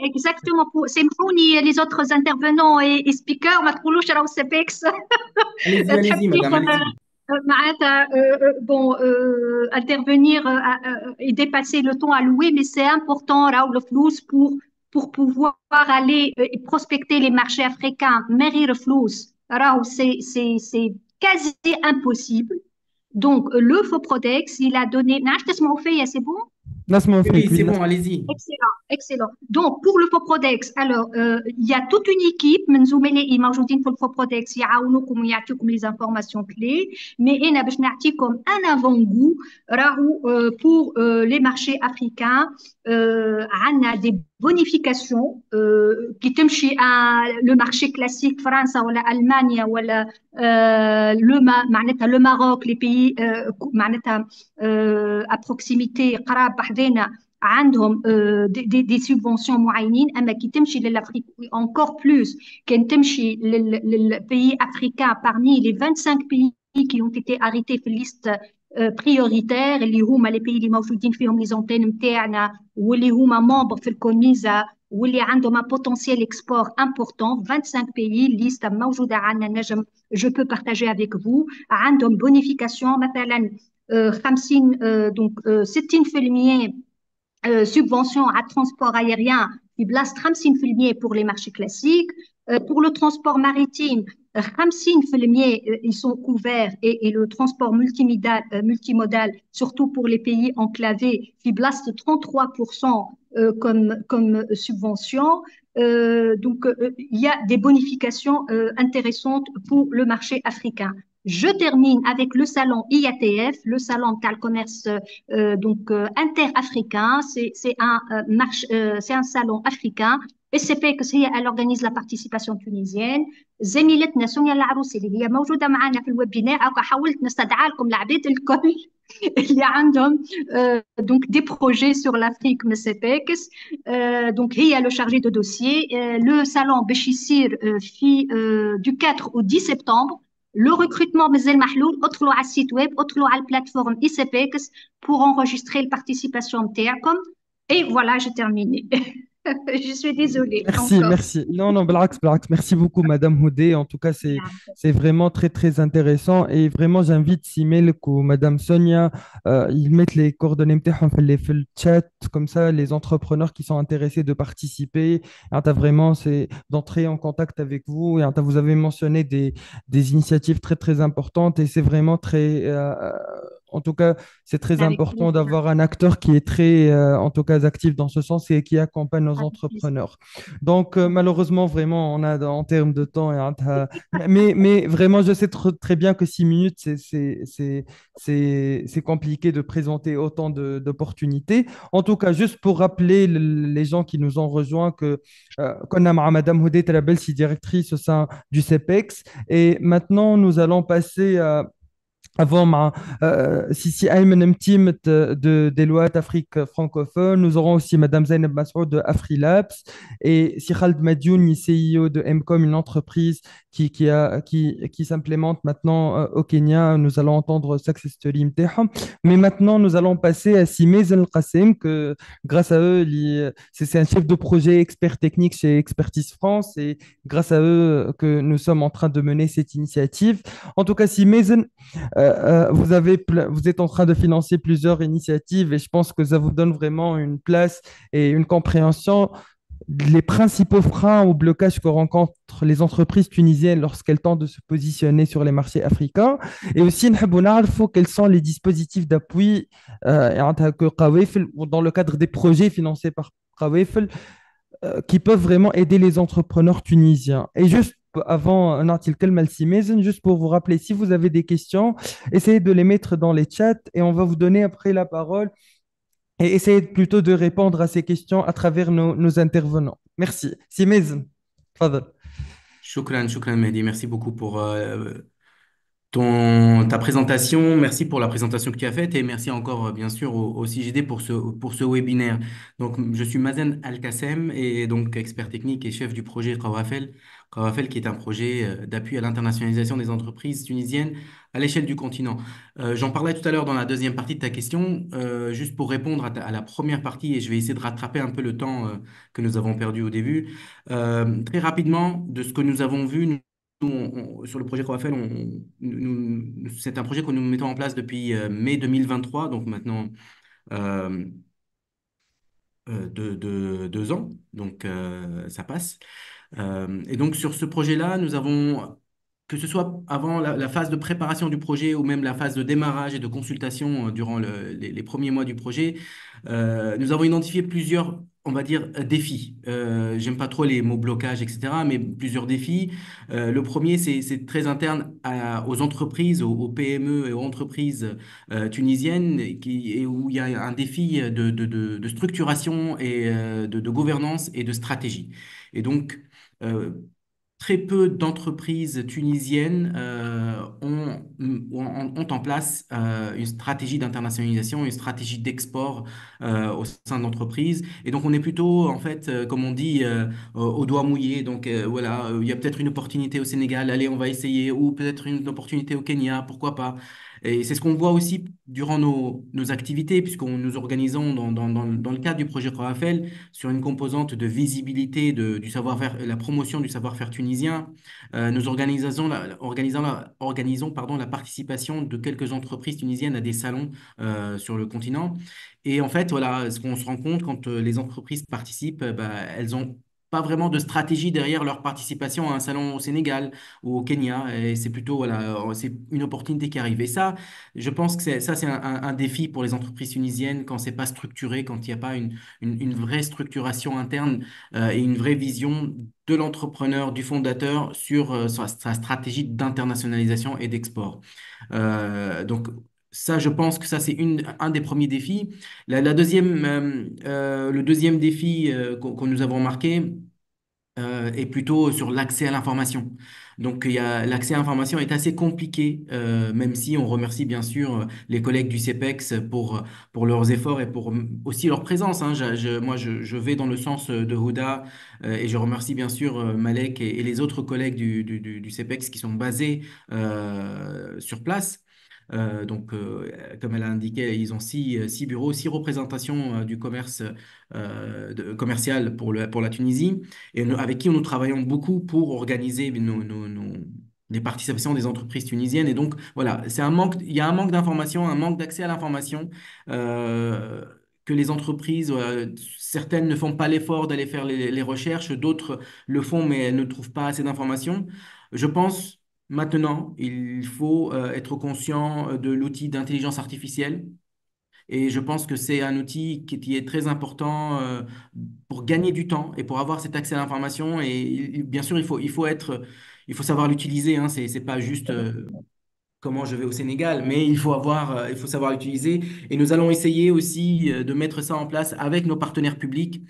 exactement. C'est Mhouni et les autres intervenants et speakers. ما تقولوش راهو سبيكس. Allez-y, madame, allez-y. معناتها bon intervenir et dépasser le temps alloué, mais c'est important là le flous pour pouvoir aller et prospecter les marchés africains. Mairie le flous, là c'est quasi impossible. Donc le Foprodex, il a donné. C'est bon? Nasma Oui, Frik, c'est oui, bon, allez-y. Excellent. Excellent. Donc, pour le FOPRODEX, alors, il y a toute une équipe من زملائي موجودين في الفوبرودكس يعاونوكم ويعطيكم les informations clés. Mais أنا باش نعطيكم un avant-goût راهو pour les marchés africains عندنا des bonifications qui تمشي le marché classique فرنسا ولا ألمانيا ولا معناتها le Maroc les pays معناتها à proximité قراب بحذنا عندهم دي سubventions معينين اما كي تمشي للافريك encore plus كان تمشي للبيي افريكان parmi les 25 pays qui ont été arrêtés في الليست prioritaire اللي هما les pays اللي موجودين فيهم لي زونتين نتاعنا واللي هما ممبر في الكونيزا واللي عندهم un potentiel export important 25 pays ليست موجودة عندنا نجم je peux partager avec vous عندهم bonification مثلا 50 donc 60% subvention à transport aérien في بلاصة 50% pour les marchés classiques. Pour le transport maritime, 50% ils sont couverts et le transport multimodal, surtout pour les pays enclavés, في بلاصة 33% comme subvention. Donc, il y a des bonifications intéressantes pour le marché africain. Je termine avec le salon IATF, le salon de commerce inter-africain. C'est un salon africain. SCPEX elle organise la participation tunisienne. زميلتنا سونيا العروسي اللي هي موجودة معنا في الويبينار حاولت نستدعى لكم العباد الكل اللي عندهم donc des projets sur l'Afrique من SCPEX. Donc هي le chargé de dossier. Le salon باش يصير في du 4 au 10 septembre. Le recrutement مازال محلول ادخلوا على السيت ويب ادخلوا على البلاتفورم ICPEX pour enregistrer la participation نتاعكم. Et voilà, j'ai terminé. Je suis désolée Merci, encore. merci. Non, non, بالعكس, بالعكس. Merci beaucoup, Madame Houdé. En tout cas, c'est vraiment très, très intéressant. Et vraiment, j'invite Simelk ou Madame Sonia, ils mettent les coordonnées متاعهم في le chat, comme ça, les entrepreneurs qui sont intéressés de participer, vraiment, c'est d'entrer en contact avec vous. Et vous avez mentionné des initiatives très, très importantes et c'est vraiment très. En tout cas, c'est très Avec important plaisir. d'avoir un acteur qui est très, en tout cas, actif dans ce sens et qui accompagne nos Avec plaisir. entrepreneurs. Donc, malheureusement, vraiment, on a en termes de temps, mais vraiment, je sais très bien que 6 minutes, c'est compliqué de présenter autant d'opportunités. En tout cas, juste pour rappeler les gens qui nous ont rejoints que qu'on a Madame Houdé Trabelsi, directrice au sein du CEPEX. Et maintenant, nous allons passer à avant Sissi Ayman Mtim de Deloitte Afrique francophone. Nous aurons aussi Madame Zainab Massoud de AfriLabs et Si Khaled Madioun, CEO de Mcom, une entreprise qui s'implémente maintenant au Kenya. Nous allons entendre Success Story متاعهم. Mais maintenant, nous allons passer à Simez El Qassem, que grâce à eux, c'est un chef de projet expert technique chez Expertise France et grâce à eux que nous sommes en train de mener cette initiative. En tout cas, Simez, vous êtes en train de financer plusieurs initiatives et je pense que ça vous donne vraiment une place et une compréhension des principaux freins ou blocages que rencontrent les entreprises tunisiennes lorsqu'elles tentent de se positionner sur les marchés africains. Et aussi, quels sont les dispositifs d'appui dans le cadre des projets financés par Qawafel qui peuvent vraiment aider les entrepreneurs tunisiens. Et juste avant un article Malsimezen, juste pour vous rappeler, si vous avez des questions, essayez de les mettre dans les chats et on va vous donner après la parole et essayez plutôt de répondre à ces questions à travers nos intervenants. Merci. Simezen, fadal. Shukran Mehdi, merci beaucoup pour ta présentation. Merci pour la présentation que tu as faite et merci encore, bien sûr, au CGD pour ce webinaire. Donc, je suis Mazen Al-Kassem et donc expert technique et chef du projet Qawafel. Qawafel qui est un projet d'appui à l'internationalisation des entreprises tunisiennes à l'échelle du continent. J'en parlais tout à l'heure dans la deuxième partie de ta question, juste pour répondre à la première partie et je vais essayer de rattraper un peu le temps que nous avons perdu au début. Très rapidement, de ce que nous avons vu, sur le projet Qawafel, c'est un projet que nous mettons en place depuis mai 2023, donc maintenant euh, 2 ans, donc ça passe. Et donc sur ce projet-là, nous avons, que ce soit avant la phase de préparation du projet ou même la phase de démarrage et de consultation durant les premiers mois du projet, nous avons identifié plusieurs on va dire, défis. J'aime pas trop les mots blocage, etc., mais plusieurs défis. Le premier, c'est très interne aux entreprises, aux PME et aux entreprises tunisiennes, et où il y a un défi de structuration et de gouvernance et de stratégie. Et donc, euh, très peu d'entreprises tunisiennes ont en place une stratégie d'internationalisation, une stratégie d'export au sein de l'entreprise. Et donc, on est plutôt, en fait, comme on dit, au doigt mouillé. Donc, voilà, il y a peut-être une opportunité au Sénégal, allez, on va essayer, ou peut-être une opportunité au Kenya, pourquoi pas. Et c'est ce qu'on voit aussi durant nos activités, puisqu'on nous organisons dans le cadre du projet Rafel sur une composante de visibilité du savoir-faire, la promotion du savoir-faire tunisien. Nous organisons pardon, la participation de quelques entreprises tunisiennes à des salons sur le continent. Et en fait, voilà, ce qu'on se rend compte quand les entreprises participent, bah, elles ont pas vraiment de stratégie derrière leur participation à un salon au Sénégal ou au Kenya. Et c'est plutôt, voilà, c'est une opportunité qui arrive. Et ça, je pense que c'est un défi pour les entreprises tunisiennes quand c'est pas structuré, quand il n'y a pas une vraie structuration interne et une vraie vision de l'entrepreneur, du fondateur sur sa stratégie d'internationalisation et d'export. Donc, ça, je pense que ça, c'est un des premiers défis. Le deuxième défi que nous avons marqué, est plutôt sur l'accès à l'information. Donc, l'accès à l'information est assez compliqué, même si on remercie bien sûr les collègues du CEPEX pour leurs efforts et pour aussi leur présence, hein. Moi, je vais dans le sens de Houda et je remercie bien sûr Malek et les autres collègues du CEPEX qui sont basés sur place. Comme elle a indiqué, ils ont six bureaux, six représentations du commerce commercial pour la Tunisie et avec qui nous travaillons beaucoup pour organiser les participations des entreprises tunisiennes. Et donc, voilà, il y a un manque d'information, un manque d'accès à l'information euh, que les entreprises, certaines ne font pas l'effort d'aller faire les recherches, d'autres le font, mais elles ne trouvent pas assez d'informations. Je pense maintenant, il faut être conscient de l'outil d'intelligence artificielle et je pense que c'est un outil qui est très important pour gagner du temps et pour avoir cet accès à l'information. Et bien sûr, il faut savoir l'utiliser, hein. C'est pas juste comment je vais au Sénégal, mais il faut savoir l'utiliser. Et nous allons essayer aussi de mettre ça en place avec nos partenaires publics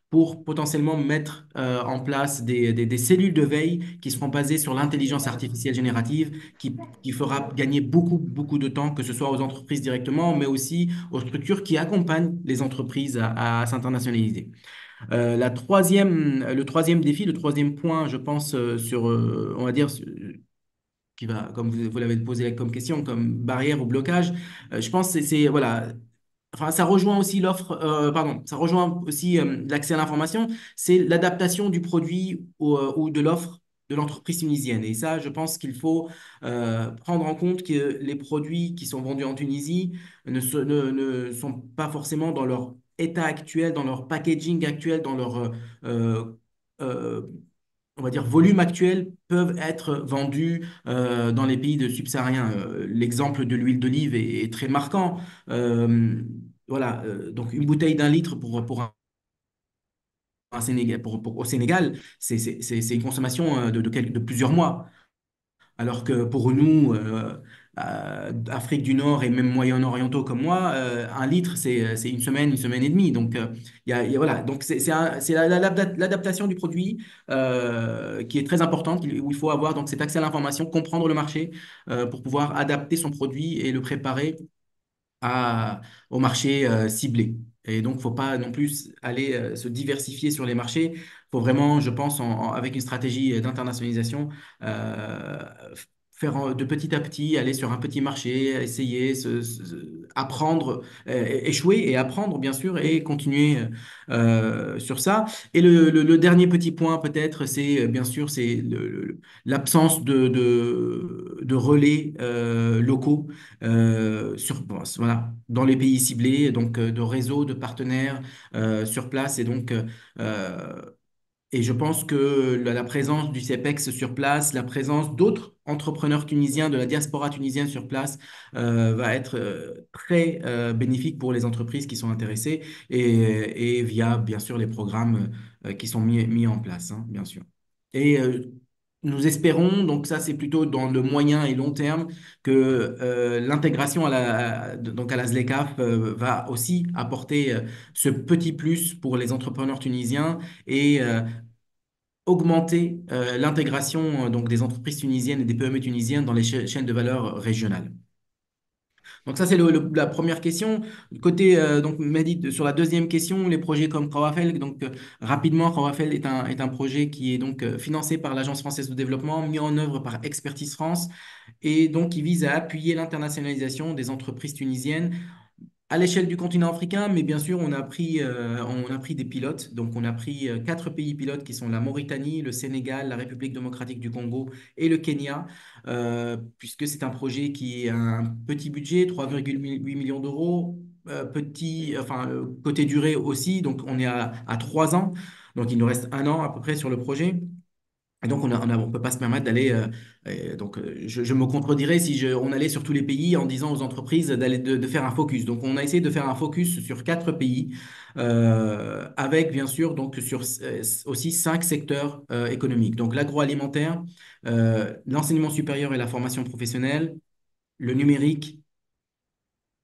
pour potentiellement mettre en place des cellules de veille qui seront basées sur l'intelligence artificielle générative, qui fera gagner beaucoup de temps, que ce soit aux entreprises directement, mais aussi aux structures qui accompagnent les entreprises à s'internationaliser. Le troisième défi, le troisième point, je pense, on va dire, qui va, comme vous l'avez posé comme question, comme barrière ou blocage, je pense que voilà. Enfin, ça rejoint aussi ça rejoint aussi l'accès à l'information, c'est l'adaptation du produit ou de l'offre de l'entreprise tunisienne. Et ça, je pense qu'il faut prendre en compte que les produits qui sont vendus en Tunisie ne sont pas forcément dans leur état actuel, dans leur packaging actuel, dans leur euh, euh, on va dire, volume actuel peuvent être vendus dans les pays de subsahariens. L'exemple de l'huile d'olive est très marquant. Euh, voilà, donc une bouteille d'un litre au Sénégal, c'est une consommation de plusieurs mois. Alors que pour nous, Afrique du Nord et même Moyen-Orientaux comme moi, un litre, c'est une semaine et demie. Donc, voilà. Donc, c'est l'adaptation du produit qui est très importante, où il faut avoir donc, cet accès à l'information, comprendre le marché pour pouvoir adapter son produit et le préparer au marché ciblé. Et donc, il ne faut pas non plus aller se diversifier sur les marchés. Il faut vraiment, je pense, avec une stratégie d'internationalisation, euh, faire de petit à petit, aller sur un petit marché, essayer, apprendre, échouer et apprendre, bien sûr, et continuer sur ça. Et le dernier petit point, peut-être, c'est bien sûr, c'est l'absence de relais locaux voilà, dans les pays ciblés, donc de réseaux, de partenaires sur place. Et donc, Et je pense que la présence du CEPEX sur place, la présence d'autres entrepreneurs tunisiens de la diaspora tunisienne sur place va être très bénéfique pour les entreprises qui sont intéressées et via, bien sûr, les programmes qui sont mis en place, hein, bien sûr. Et nous espérons, donc ça c'est plutôt dans le moyen et long terme, que l'intégration donc à la ZLECAf va aussi apporter ce petit plus pour les entrepreneurs tunisiens et augmenter l'intégration donc des entreprises tunisiennes et des PME tunisiennes dans les chaînes de valeur régionales. Donc ça, c'est la première question. Côté, donc, Mehdi, sur la deuxième question, les projets comme Kawafel. Donc, rapidement, Kawafel est un projet qui est donc financé par l'Agence française de développement, mis en œuvre par Expertise France, et donc qui vise à appuyer l'internationalisation des entreprises tunisiennes à l'échelle du continent africain, mais bien sûr, on a pris des pilotes. Donc, on a pris 4 pays pilotes qui sont la Mauritanie, le Sénégal, la République démocratique du Congo et le Kenya, puisque c'est un projet qui a un petit budget, 3,8 millions d'euros, petit, enfin, côté durée aussi. Donc, on est à 3 ans. Donc, il nous reste 1 an à peu près sur le projet. Et donc, on peut pas se permettre d'aller. Donc, je me contredirais si on allait sur tous les pays en disant aux entreprises de faire un focus. Donc, on a essayé de faire un focus sur 4 pays, avec bien sûr donc sur aussi 5 secteurs économiques. Donc, l'agroalimentaire, l'enseignement supérieur et la formation professionnelle, le numérique,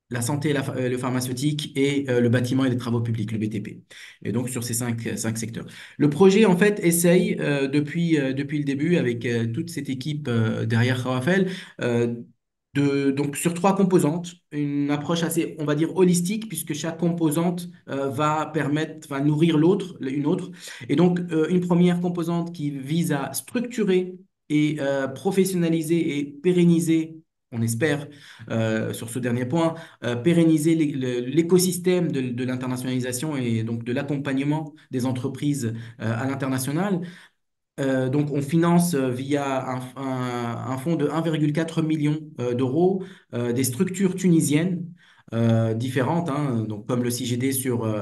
la santé et le pharmaceutique et le bâtiment et les travaux publics, le BTP. Et donc sur ces cinq secteurs. Le projet, en fait, essaye depuis le début, avec toute cette équipe derrière Rawafel, donc sur 3 composantes, une approche assez, on va dire, holistique, puisque chaque composante va nourrir une autre. Et donc, une première composante qui vise à structurer et professionnaliser et pérenniser, on espère, sur ce dernier point, pérenniser l'écosystème de l'internationalisation et donc de l'accompagnement des entreprises à l'international. Donc, on finance via un fonds de 1,4 million d'euros des structures tunisiennes différentes, hein, donc comme le CIGD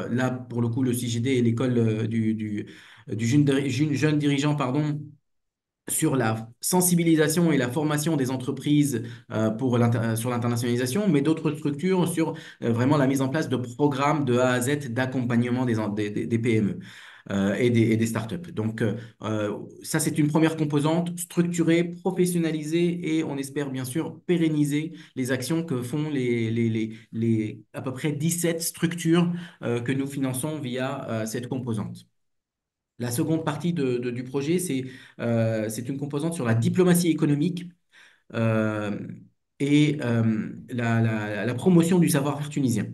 là, pour le coup, le CIGD est l'école du jeune dirigeant, pardon, sur la sensibilisation et la formation des entreprises sur l'internationalisation, mais d'autres structures sur vraiment la mise en place de programmes de A à Z d'accompagnement des PME et des startups. Donc, ça, c'est une première composante, structurer, professionnaliser et on espère bien sûr pérenniser les actions que font les à peu près 17 structures que nous finançons via cette composante. La seconde partie du projet, c'est une composante sur la diplomatie économique euh, et la promotion du savoir-faire tunisien.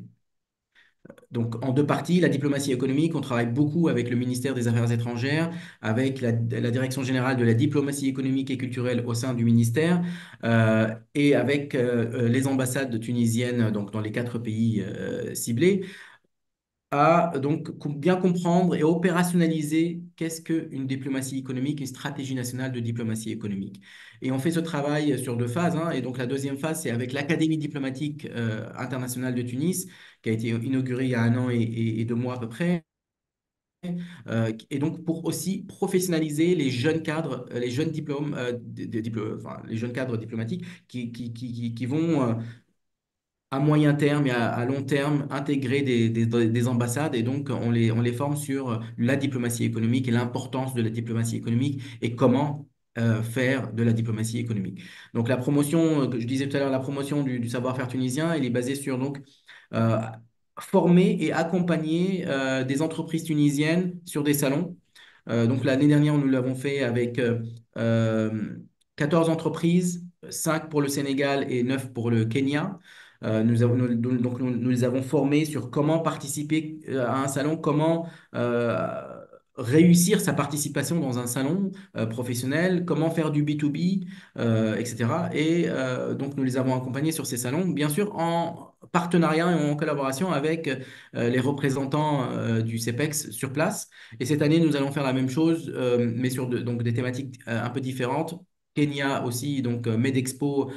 Donc, en 2 parties, la diplomatie économique, on travaille beaucoup avec le ministère des Affaires étrangères, avec la Direction générale de la diplomatie économique et culturelle au sein du ministère, et avec les ambassades tunisiennes donc, dans les 4 pays ciblés à donc bien comprendre et opérationnaliser qu'est-ce qu'une diplomatie économique, une stratégie nationale de diplomatie économique. Et on fait ce travail sur 2 phases, hein. Et donc la deuxième phase, c'est avec l'Académie diplomatique internationale de Tunis, qui a été inaugurée il y a 1 an et 2 mois à peu près. Et donc pour aussi professionnaliser les jeunes cadres, les jeunes diplômes, enfin, les jeunes cadres diplomatiques qui vont à moyen terme et à long terme intégrer des ambassades et donc on les forme sur la diplomatie économique et l'importance de la diplomatie économique et comment faire de la diplomatie économique. Donc la promotion, que je disais tout à l'heure, la promotion du savoir-faire tunisien, elle est basée sur donc euh, former et accompagner des entreprises tunisiennes sur des salons. Donc l'année dernière, nous l'avons fait avec euh, 14 entreprises, 5 pour le Sénégal et 9 pour le Kenya. Donc nous les avons formés sur comment participer à un salon, comment réussir sa participation dans un salon professionnel, comment faire du B2B, etc. Et donc nous les avons accompagnés sur ces salons, bien sûr en partenariat et en collaboration avec les représentants du CEPEX sur place. Et cette année, nous allons faire la même chose, mais sur donc des thématiques un peu différentes. Kenya aussi, donc Medexpo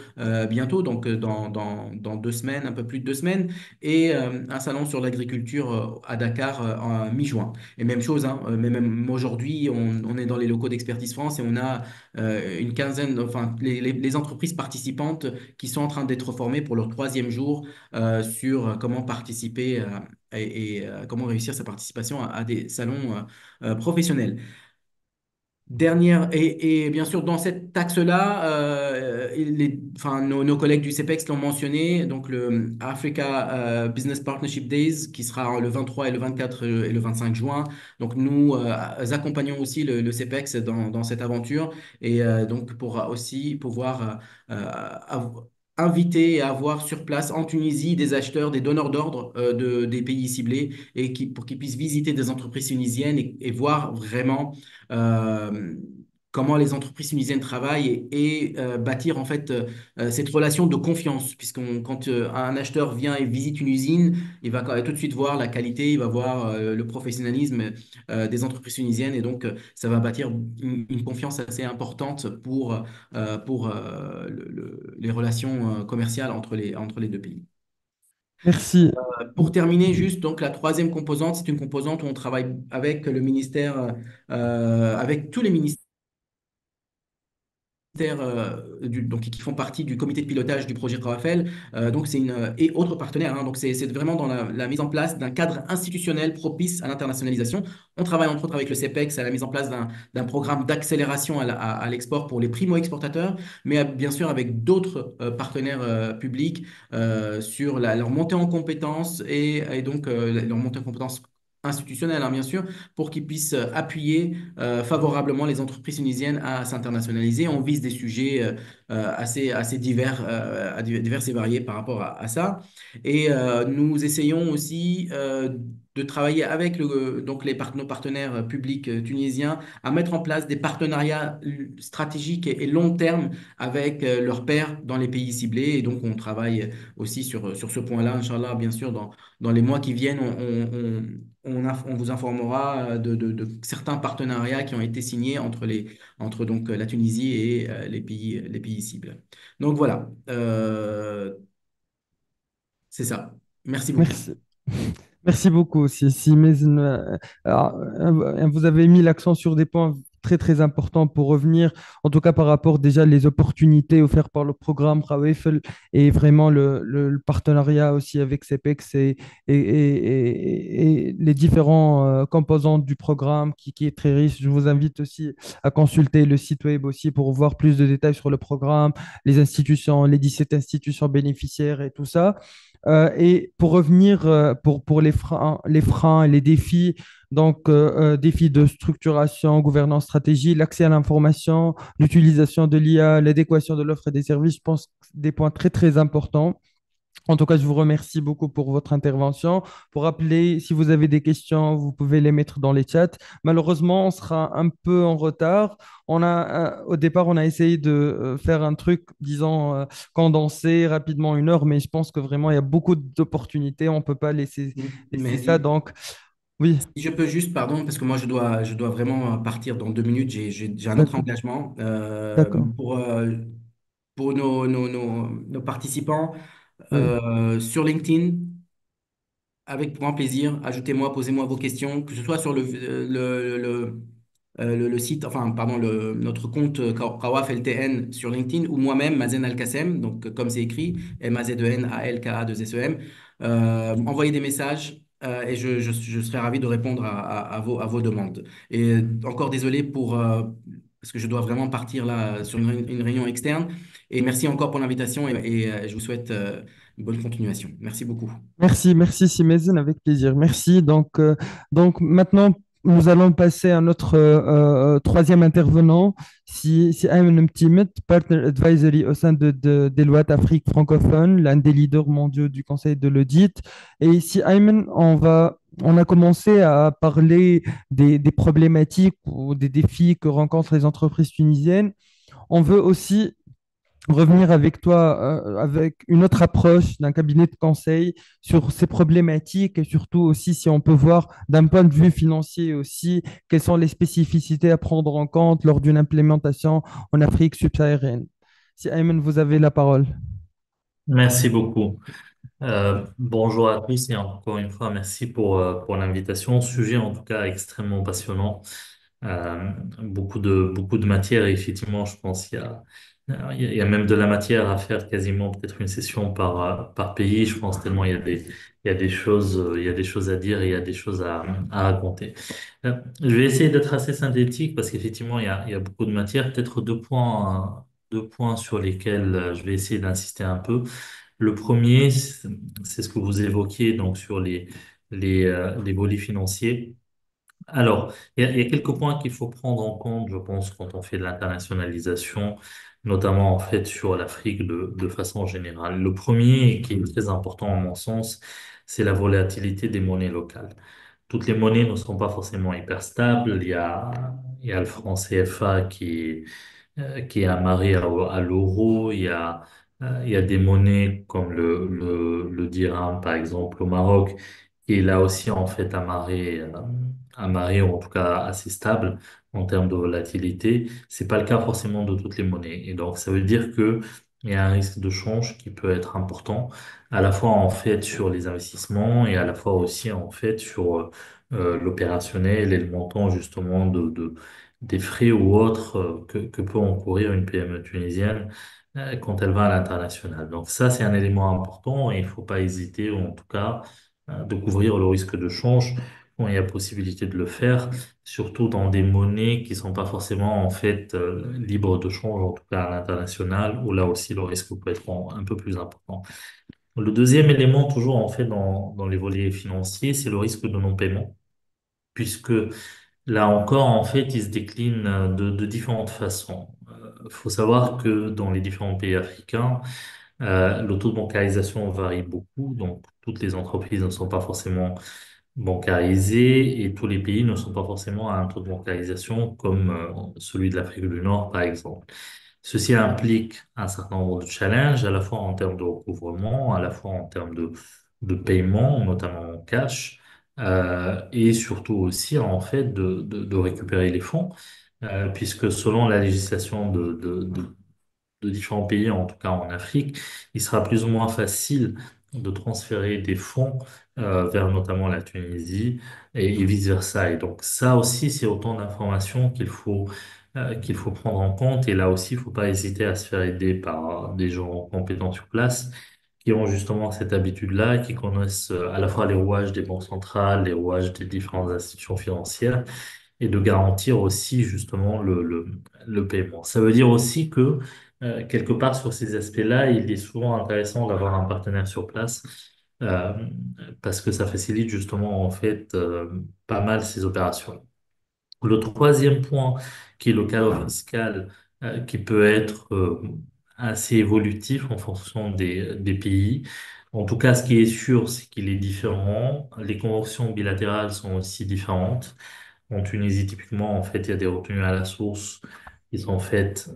bientôt, donc dans 2 semaines, un peu plus de 2 semaines, et un salon sur l'agriculture à Dakar en mi-juin. Et même chose, hein, mais même aujourd'hui, on est dans les locaux d'Expertise France et on a une quinzaine, enfin les entreprises participantes qui sont en train d'être formées pour leur troisième jour sur comment participer et comment réussir sa participation à des salons professionnels. Dernière, et bien sûr, dans cette taxe-là, enfin, nos collègues du CEPEX l'ont mentionné, donc le Africa Business Partnership Days, qui sera le 23 et le 24 et le 25 juin. Donc, nous accompagnons aussi le CEPEX dans cette aventure, et donc pour aussi pouvoir inviter et avoir sur place en Tunisie des acheteurs, des donneurs d'ordre des pays ciblés, et pour qu'ils puissent visiter des entreprises tunisiennes et voir vraiment euh, comment les entreprises tunisiennes travaillent et bâtir en fait cette relation de confiance, quand un acheteur vient et visite une usine, il va tout de suite voir la qualité, il va voir le professionnalisme des entreprises tunisiennes et donc ça va bâtir une confiance assez importante pour les relations commerciales entre les deux pays. Merci. Pour terminer, juste donc la troisième composante, c'est une composante où on travaille avec le ministère, avec tous les ministères donc, qui font partie du comité de pilotage du projet Rafale, donc et autres partenaires. Hein. Donc c'est vraiment dans la mise en place d'un cadre institutionnel propice à l'internationalisation. On travaille entre autres avec le CEPEX à la mise en place d'un programme d'accélération à l'export pour les primo-exportateurs, mais bien sûr avec d'autres partenaires publics sur leur montée en compétences et donc leur montée en compétences institutionnelle, hein, bien sûr, pour qu'ils puissent appuyer favorablement les entreprises tunisiennes à s'internationaliser. On vise des sujets assez divers, divers et variés par rapport à ça. Et nous essayons aussi de travailler avec donc nos partenaires publics tunisiens à mettre en place des partenariats stratégiques et long terme avec leurs pairs dans les pays ciblés. Et donc, on travaille aussi sur ce point-là, Inch'Allah, bien sûr, dans les mois qui viennent, on vous informera de certains partenariats qui ont été signés entre donc, la Tunisie et les pays cibles. Donc voilà, c'est ça. Merci beaucoup. Merci. Merci beaucoup. Si, Mazen, vous avez mis l'accent sur des points très très importants pour revenir, en tout cas par rapport déjà les opportunités offertes par le programme Rawefel et vraiment le partenariat aussi avec CEPEX et les différents composants du programme qui est très riche. Je vous invite aussi à consulter le site web aussi pour voir plus de détails sur le programme, les institutions, les 17 institutions bénéficiaires et tout ça. Et pour revenir pour les freins et les défis, donc défis de structuration, gouvernance, stratégie, l'accès à l'information, l'utilisation de l'IA, l'adéquation de l'offre et des services, je pense que c'est des points très très importants. En tout cas, je vous remercie beaucoup pour votre intervention. Pour rappeler, si vous avez des questions, vous pouvez les mettre dans les chats. Malheureusement, on sera un peu en retard. Au départ, on a essayé de faire un truc, disons, condensé rapidement 1 heure, mais je pense que vraiment, il y a beaucoup d'opportunités. On ne peut pas laisser ça. Mais Donc, oui, si je peux juste, pardon, parce que moi je dois vraiment partir dans 2 minutes, j'ai un autre d'accord, engagement. d'accord. Pour nos participants Oui, sur LinkedIn, avec grand plaisir, ajoutez-moi, posez-moi vos questions, que ce soit sur le site, enfin, pardon, notre compte Kawaf LTN sur LinkedIn ou moi-même, Mazen Al-Kassem, donc comme c'est écrit, MAZEN-ALKA2SEM. Envoyez des messages et je serai ravi de répondre à vos demandes. Et encore désolé parce que je dois vraiment partir là sur une réunion externe. Et merci encore pour l'invitation et je vous souhaite une bonne continuation. Merci beaucoup. merci Simézine, avec plaisir. Merci. Donc maintenant, nous allons passer à notre troisième intervenant, si Ayman Mtimet, Partner Advisory au sein de Deloitte Afrique francophone, l'un des leaders mondiaux du conseil de l'audit. Et si Ayman, on a commencé à parler des problématiques ou des défis que rencontrent les entreprises tunisiennes. On veut aussi revenir avec toi avec une autre approche d'un cabinet de conseil sur ces problématiques et surtout aussi si on peut voir d'un point de vue financier aussi quelles sont les spécificités à prendre en compte lors d'une implémentation en Afrique subsaharienne. Si Ayman, vous avez la parole. Merci beaucoup. Bonjour à tous et encore une fois, merci pour l'invitation. Sujet en tout cas extrêmement passionnant. Beaucoup de matière et effectivement, je pense qu'il y a même de la matière à faire quasiment peut-être une session par pays. Je pense tellement il y a des choses, il y a des choses à dire et il y a des choses à raconter. Je vais essayer d'être assez synthétique parce qu'effectivement, il y a beaucoup de matière. Peut-être deux points sur lesquels je vais essayer d'insister un peu. Le premier, c'est ce que vous évoquiez donc sur les volets financiers. Alors, il y a quelques points qu'il faut prendre en compte, je pense, quand on fait de l'internationalisation, notamment en fait sur l'Afrique de façon générale. Le premier, qui est très important à mon sens, c'est la volatilité des monnaies locales. Toutes les monnaies ne sont pas forcément hyper stables. Il y a le franc CFA qui est amarré à l'euro. Il y a des monnaies comme le dirham, par exemple, au Maroc, qui est là aussi en fait amarré ou en tout cas assez stable en termes de volatilité. C'est pas le cas forcément de toutes les monnaies. Et donc, ça veut dire que il y a un risque de change qui peut être important, à la fois en fait sur les investissements et à la fois aussi en fait sur l'opérationnel et le montant justement des frais ou autres que peut encourir une PME tunisienne quand elle va à l'international. Donc ça, c'est un élément important et il ne faut pas hésiter, ou en tout cas, de couvrir le risque de change quand il y a possibilité de le faire, surtout dans des monnaies qui sont pas forcément en fait libres de change, en tout cas à l'international, où là aussi le risque peut être un peu plus important. Le deuxième élément, toujours en fait dans les volets financiers, c'est le risque de non-paiement, puisque là encore, en fait, il se décline de différentes façons. Il faut savoir que dans les différents pays africains, le taux de bancarisation varie beaucoup, donc toutes les entreprises ne sont pas forcément bancarisées et tous les pays ne sont pas forcément à un taux de bancarisation comme celui de l'Afrique du Nord, par exemple. Ceci implique un certain nombre de challenges, à la fois en termes de recouvrement, à la fois en termes de paiement, notamment en cash, et surtout aussi en fait de récupérer les fonds, puisque selon la législation de différents pays, en tout cas en Afrique, il sera plus ou moins facile de transférer des fonds vers notamment la Tunisie et vice-versa. Et donc ça aussi, c'est autant d'informations qu'il faut prendre en compte. Et là aussi, il ne faut pas hésiter à se faire aider par des gens compétents sur place qui ont justement cette habitude-là, qui connaissent à la fois les rouages des banques centrales, les rouages des différentes institutions financières et de garantir aussi justement le paiement. Ça veut dire aussi que quelque part sur ces aspects-là, il est souvent intéressant d'avoir un partenaire sur place euh, parce que ça facilite justement en fait pas mal ces opérations. Le troisième point, qui est le cadre fiscal, qui peut être assez évolutif en fonction des pays. En tout cas, ce qui est sûr, c'est qu'il est différent. Les conventions bilatérales sont aussi différentes. En Tunisie, typiquement, en fait, il y a des retenues à la source qui sont faites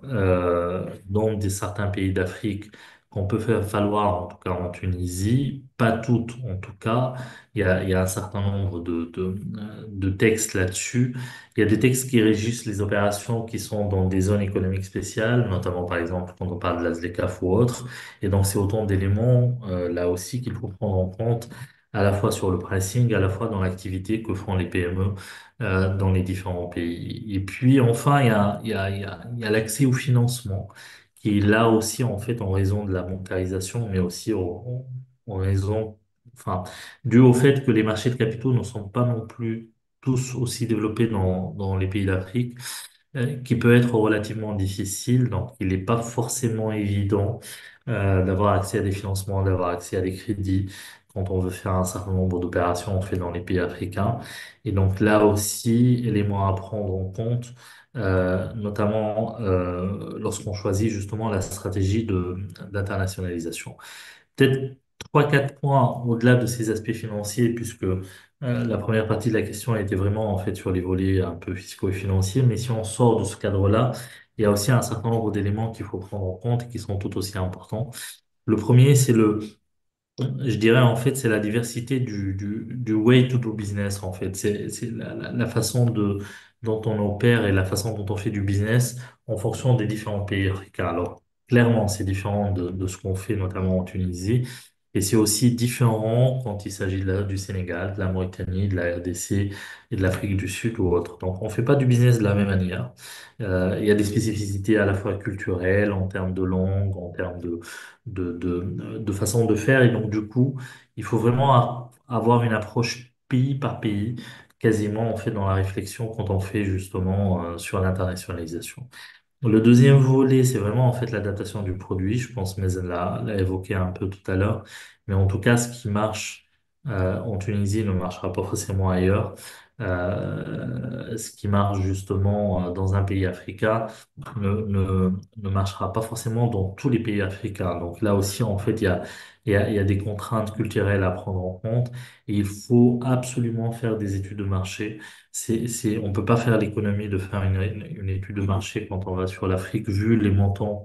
dans certains pays d'Afrique qu'on peut faire valoir, en tout cas en Tunisie. Pas toutes, en tout cas. Il y a un certain nombre de textes là-dessus. Il y a des textes qui régissent les opérations qui sont dans des zones économiques spéciales, notamment par exemple quand on parle de la ZLECAf ou autre. Et donc, c'est autant d'éléments là aussi qu'il faut prendre en compte à la fois sur le pricing, à la fois dans l'activité que font les PME dans les différents pays. Et puis enfin, il y a l'accès au financement, qui est là aussi en fait en raison de la bancarisation, mais aussi en raison, enfin, dû au fait que les marchés de capitaux ne sont pas non plus tous aussi développés dans les pays d'Afrique qui peut être relativement difficile. Donc, il n'est pas forcément évident d'avoir accès à des financements, d'avoir accès à des crédits quand on veut faire un certain nombre d'opérations fait dans les pays africains. Et donc là aussi, élément à prendre en compte, notamment lorsqu'on choisit justement la stratégie d'internationalisation. Peut-être trois, quatre points au-delà de ces aspects financiers, puisque La première partie de la question était vraiment en fait sur les volets un peu fiscaux et financiers, mais si on sort de ce cadre-là, il y a aussi un certain nombre d'éléments qu'il faut prendre en compte et qui sont tout aussi importants. Le premier, je dirais en fait, c'est la diversité du way to do business en fait. C'est la façon dont on opère et la façon dont on fait du business en fonction des différents pays africains. Alors, clairement, c'est différent de ce qu'on fait notamment en Tunisie. Et c'est aussi différent quand il s'agit du Sénégal, de la Mauritanie, de la RDC et de l'Afrique du Sud ou autre. Donc, on ne fait pas du business de la même manière. Il y a des spécificités à la fois culturelles, en termes de langue, en termes de façon de faire. Et donc, du coup, il faut vraiment avoir une approche pays par pays, quasiment, en fait, dans la réflexion quand on fait justement sur l'internationalisation. Le deuxième volet, c'est vraiment en fait l'adaptation du produit. Je pense que Mazen l'a évoqué un peu tout à l'heure. Mais en tout cas, ce qui marche en Tunisie ne marchera pas forcément ailleurs. Ce qui marche justement dans un pays africain ne marchera pas forcément dans tous les pays africains. Donc là aussi, en fait, il y a des contraintes culturelles à prendre en compte. Et il faut absolument faire des études de marché. On peut pas faire l'économie de faire une étude de marché quand on va sur l'Afrique, vu les montants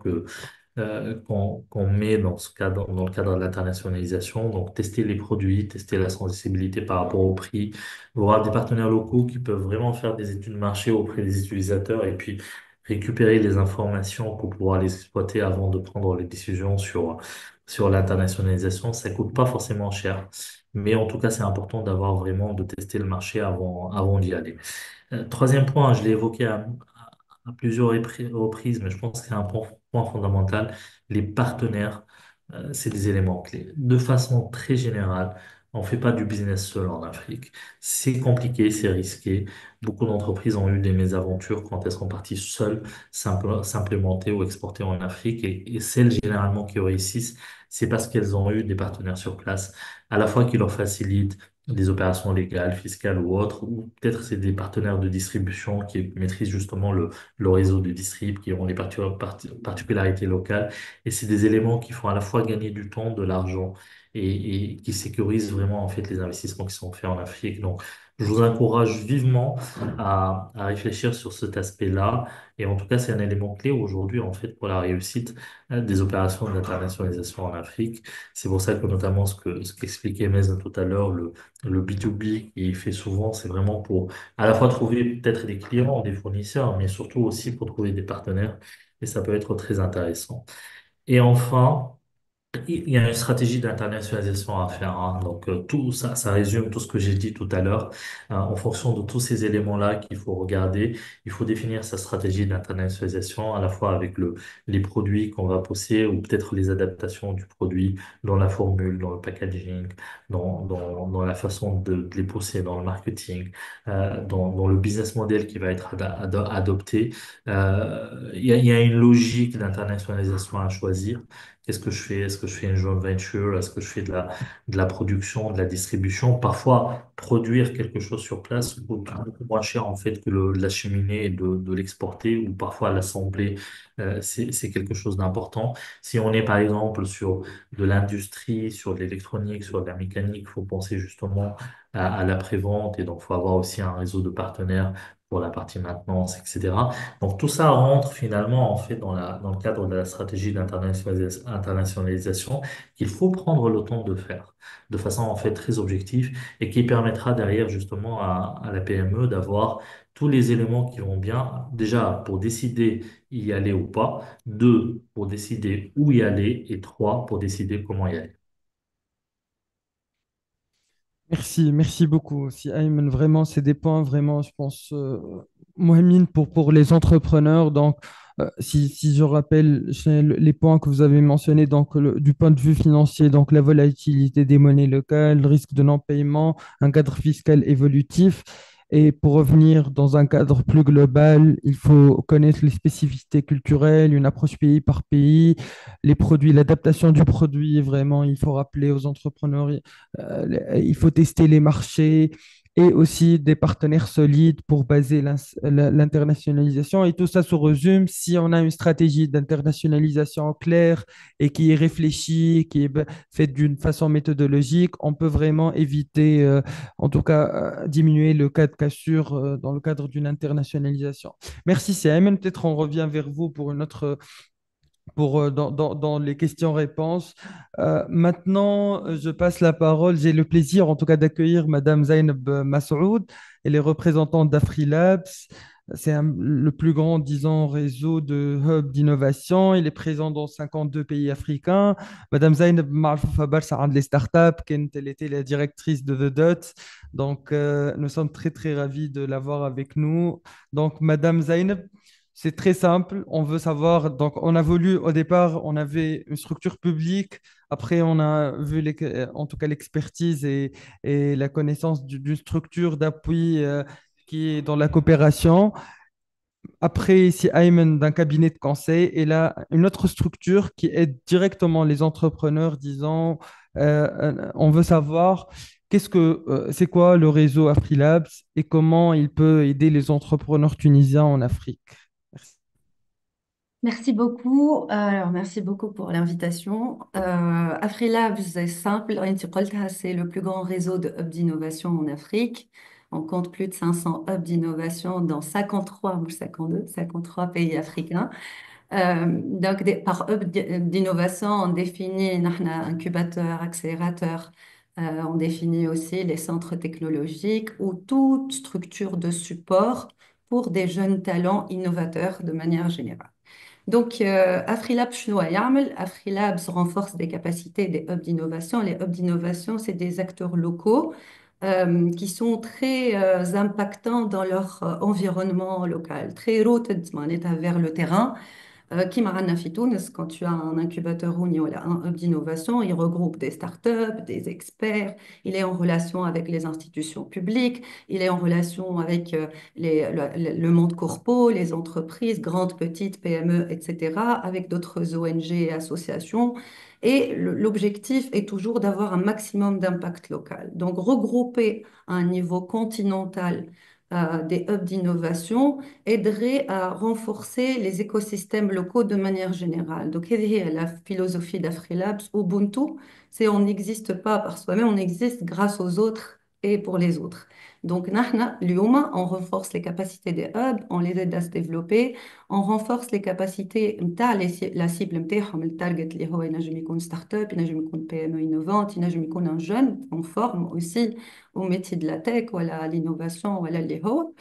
qu'on met dans ce cadre, dans le cadre de l'internationalisation. Donc, tester les produits, tester la sensibilité par rapport au prix, voir des partenaires locaux qui peuvent vraiment faire des études de marché auprès des utilisateurs et puis récupérer les informations pour pouvoir les exploiter avant de prendre les décisions sur l'internationalisation. Ça coûte pas forcément cher. Mais en tout cas, c'est important d'avoir vraiment de tester le marché avant d'y aller. Troisième point, je l'ai évoqué à plusieurs reprises, mais je pense que c'est un point fondamental. Les partenaires, c'est des éléments clés. De façon très générale, on ne fait pas du business seul en Afrique. C'est compliqué, c'est risqué. Beaucoup d'entreprises ont eu des mésaventures quand elles sont parties seules s'implémenter ou exporter en Afrique. Et celles généralement qui réussissent, c'est parce qu'elles ont eu des partenaires sur place, à la fois qui leur facilitent des opérations légales, fiscales ou autres, ou peut-être c'est des partenaires de distribution qui maîtrisent justement le réseau de distrib, qui ont les particularités locales. Et c'est des éléments qui font à la fois gagner du temps, de l'argent et qui sécurisent vraiment en fait les investissements qui sont faits en Afrique. Donc, je vous encourage vivement à réfléchir sur cet aspect-là. Et en tout cas, c'est un élément clé aujourd'hui en fait pour la réussite des opérations d'internationalisation en Afrique. C'est pour ça que notamment ce qu'expliquait Mazen tout à l'heure, le B2B qui fait souvent, c'est vraiment pour à la fois trouver peut-être des clients, des fournisseurs, mais surtout aussi pour trouver des partenaires. Et ça peut être très intéressant. Et enfin, il y a une stratégie d'internationalisation à faire, hein. Donc, tout ça, ça résume tout ce que j'ai dit tout à l'heure. En fonction de tous ces éléments-là qu'il faut regarder, il faut définir sa stratégie d'internationalisation à la fois avec les produits qu'on va pousser ou peut-être les adaptations du produit dans la formule, dans le packaging, dans la façon de les pousser, dans le marketing, dans le business model qui va être adopté. Il y a une logique d'internationalisation à choisir. Qu'est-ce que je fais? Est-ce que je fais une joint venture? Est-ce que je fais de la production, de la distribution? Parfois, produire quelque chose sur place coûte beaucoup moins cher en fait que de l'acheminer et de l'exporter ou parfois l'assembler. C'est quelque chose d'important. Si on est par exemple sur de l'industrie, sur de l'électronique, sur de la mécanique, il faut penser justement à l'après-vente et donc il faut avoir aussi un réseau de partenaires pour la partie maintenance, etc. Donc tout ça rentre finalement en fait dans le cadre de la stratégie d'internationalisation qu'il faut prendre le temps de faire de façon en fait très objective et qui permettra derrière justement à la PME d'avoir tous les éléments qui vont bien, déjà pour décider y aller ou pas, deux, pour décider où y aller et trois, pour décider comment y aller. Merci beaucoup aussi, Ayman. Vraiment, c'est des points vraiment, je pense, muhims pour les entrepreneurs. Donc, si je rappelle les points que vous avez mentionnés, donc du point de vue financier, donc la volatilité des monnaies locales, le risque de non-paiement, un cadre fiscal évolutif. Et pour revenir dans un cadre plus global, il faut connaître les spécificités culturelles, une approche pays par pays, les produits, l'adaptation du produit. Vraiment, il faut rappeler aux entrepreneurs il faut tester les marchés, et aussi des partenaires solides pour baser l'internationalisation. Et tout ça se résume si on a une stratégie d'internationalisation claire et qui est réfléchie, qui est faite d'une façon méthodologique, on peut vraiment éviter, en tout cas, diminuer le cas de cassure dans le cadre d'une internationalisation. Merci, CM. Peut-être on revient vers vous pour une autre dans les questions-réponses. Maintenant, je passe la parole. J'ai le plaisir, en tout cas, d'accueillir Madame Zainab Massoud. Elle est représentante d'AfriLabs. C'est le plus grand, disons, réseau de hubs d'innovation. Il est présent dans 52 pays africains. Madame Zainab معروفة برشا عند les startups. Elle était la directrice de The Dot. Donc, nous sommes très, très ravis de l'avoir avec nous. Donc, Madame Zainab, c'est très simple. On veut savoir. Donc, on a voulu, au départ, on avait une structure publique. Après, on a vu, en tout cas, l'expertise et la connaissance d'une structure d'appui qui est dans la coopération. Après, ici, Ayman d'un cabinet de conseil. Et là, une autre structure qui aide directement les entrepreneurs, disons, on veut savoir c'est quoi le réseau AfriLabs et comment il peut aider les entrepreneurs tunisiens en Afrique. Merci. Merci beaucoup. Alors, merci beaucoup pour l'invitation. AfriLabs, c'est simple. انت قلتها, c'est le plus grand réseau de hubs d'innovation en Afrique. On compte plus de 500 hubs d'innovation dans 53, مش 52, 53 pays africains. Donc, par hub d'innovation, on définit نحن incubateur, accélérateur. On définit aussi les centres technologiques ou toute structure de support pour des jeunes talents innovateurs de manière générale. Donc, AfriLabs, شنو يعمل? AfriLabs renforce des capacités des hubs d'innovation. Les hubs d'innovation, c'est des acteurs locaux qui sont très impactants dans leur environnement local, très rooted معناتها vers le terrain. Qui m'a في تونس, quand tu as un incubateur ou un hub d'innovation, il regroupe des startups, des experts, il est en relation avec les institutions publiques, il est en relation avec le monde corpo, les entreprises, grandes, petites, PME, etc., avec d'autres ONG et associations. Et l'objectif est toujours d'avoir un maximum d'impact local. Donc, regrouper à un niveau continental des hubs d'innovation aiderait à renforcer les écosystèmes locaux de manière générale. Donc, la philosophie d'AfriLabs, Ubuntu, c'est on n'existe pas par soi-même, on existe grâce aux autres et pour les autres. Donc, on renforce les capacités des hubs, on les aide à se développer, on renforce les capacités, la cible, le target, اللي هو ينجم يكون start-up, ينجم يكون PME innovante, ينجم يكون un jeune, on forme aussi au métier de la tech, ou à l'innovation, ou à l'IHO.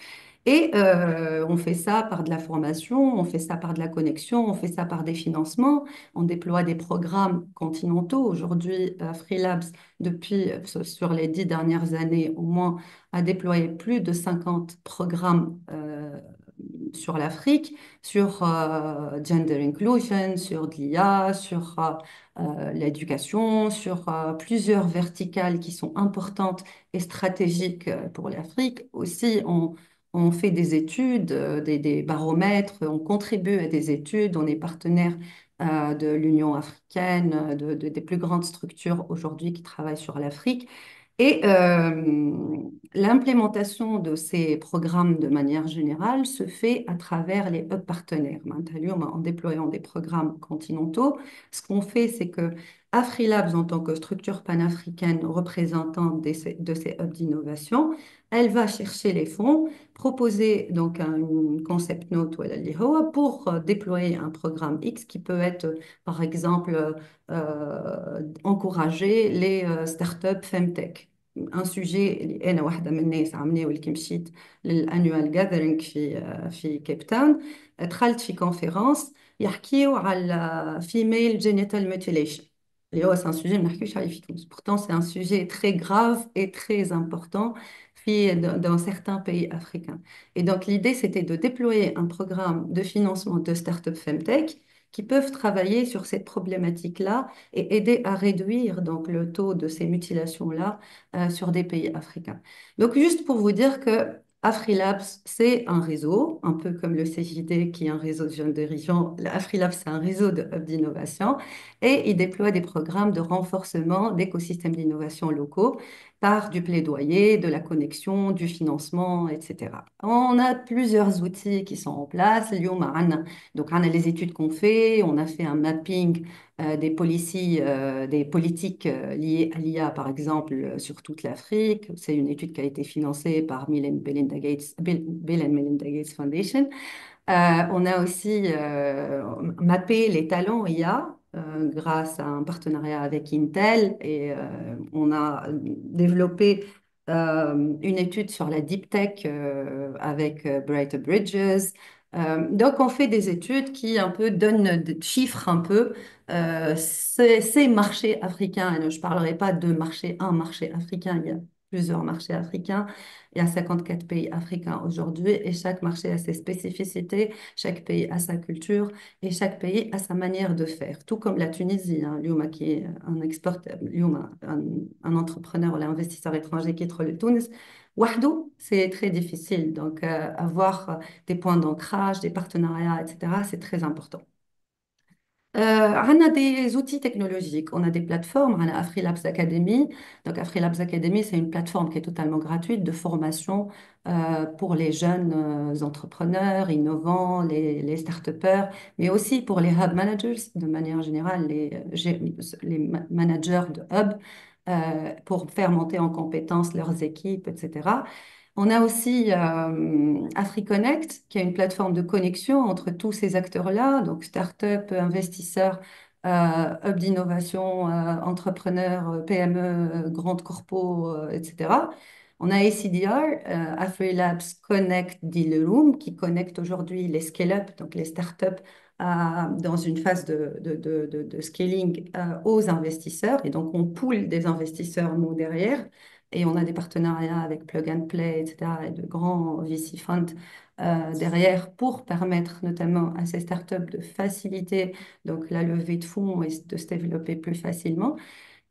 Et on fait ça par de la formation, on fait ça par de la connexion, on fait ça par des financements, on déploie des programmes continentaux. Aujourd'hui, Freelabs, depuis sur les 10 dernières années au moins, a déployé plus de 50 programmes sur l'Afrique, sur gender inclusion, sur de l'IA, sur l'éducation, sur plusieurs verticales qui sont importantes et stratégiques pour l'Afrique. Aussi, on fait des études, des baromètres, on contribue à des études, on est partenaire de l'Union africaine, des plus grandes structures aujourd'hui qui travaillent sur l'Afrique. Et l'implémentation de ces programmes de manière générale se fait à travers les hubs partenaires. En déployant des programmes continentaux, ce qu'on fait, c'est que AfriLabs, en tant que structure panafricaine représentante de ces hubs d'innovation, elle va chercher les fonds, proposer donc un concept note ou pour déployer un programme X qui peut être, par exemple, encourager les startups femtech. Un sujet اللي انا واحده من الناس عاملاه واللي كي مشيت للانيوال جاذرينغ في كيب تاون دخلت في كونفيرنس يحكيو على فيميل جينيتال ميوتيليشن اللي هو c'est un sujet ما نحكيوش عليه في تونس. Pourtant c'est un sujet très grave et très important dans certains pays africains. Et donc l'idée c'était de déployer un programme de financement de start-up femtech qui peuvent travailler sur cette problématique-là et aider à réduire donc le taux de ces mutilations-là sur des pays africains. Donc, juste pour vous dire que AfriLabs, c'est un réseau, un peu comme le CJD qui est un réseau de jeunes dirigeants. AfriLabs, c'est un réseau de hubs d'innovation et il déploie des programmes de renforcement d'écosystèmes d'innovation locaux. par du plaidoyer, de la connexion, du financement, etc. On a plusieurs outils qui sont en place. Donc, on a les études qu'on fait, on a fait un mapping des politiques liées à l'IA, par exemple, sur toute l'Afrique. C'est une étude qui a été financée par Bill and Melinda Gates Foundation. On a aussi mappé les talents IA grâce à un partenariat avec Intel et on a développé une étude sur la deep tech avec Brighter Bridges. Donc, on fait des études qui un peu donnent des chiffres un peu ces marchés africains. Et je ne parlerai pas de un marché africain, il y a plusieurs marchés africains. Il y a 54 pays africains aujourd'hui et chaque marché a ses spécificités, chaque pays a sa culture et chaque pays a sa manière de faire. Tout comme la Tunisie, hein, Lyouma qui est Lyouma, un entrepreneur ou l'investisseur étranger qui est le Tunis, Wahdo, c'est très difficile. Donc, avoir des points d'ancrage, des partenariats, etc., c'est très important. On a des outils technologiques, on a des plateformes, on a AfriLabs Academy. Donc, AfriLabs Academy, c'est une plateforme qui est totalement gratuite de formation pour les jeunes entrepreneurs, innovants, les start-upers, mais aussi pour les hub managers, de manière générale, les managers de hub, pour faire monter en compétence leurs équipes, etc. On a aussi AfriConnect, qui est une plateforme de connexion entre tous ces acteurs-là, donc start-up, investisseurs, hub d'innovation, entrepreneurs, PME, grandes corpos, etc. On a ACDR, AfriLabs Connect Deal Room, qui connecte aujourd'hui les scale-up, donc les start-up, dans une phase de scaling aux investisseurs. Et donc, on pool des investisseurs, nous, derrière. Et on a des partenariats avec Plug and Play, etc., et de grands VC funds derrière pour permettre notamment à ces startups de faciliter donc, la levée de fonds et de se développer plus facilement.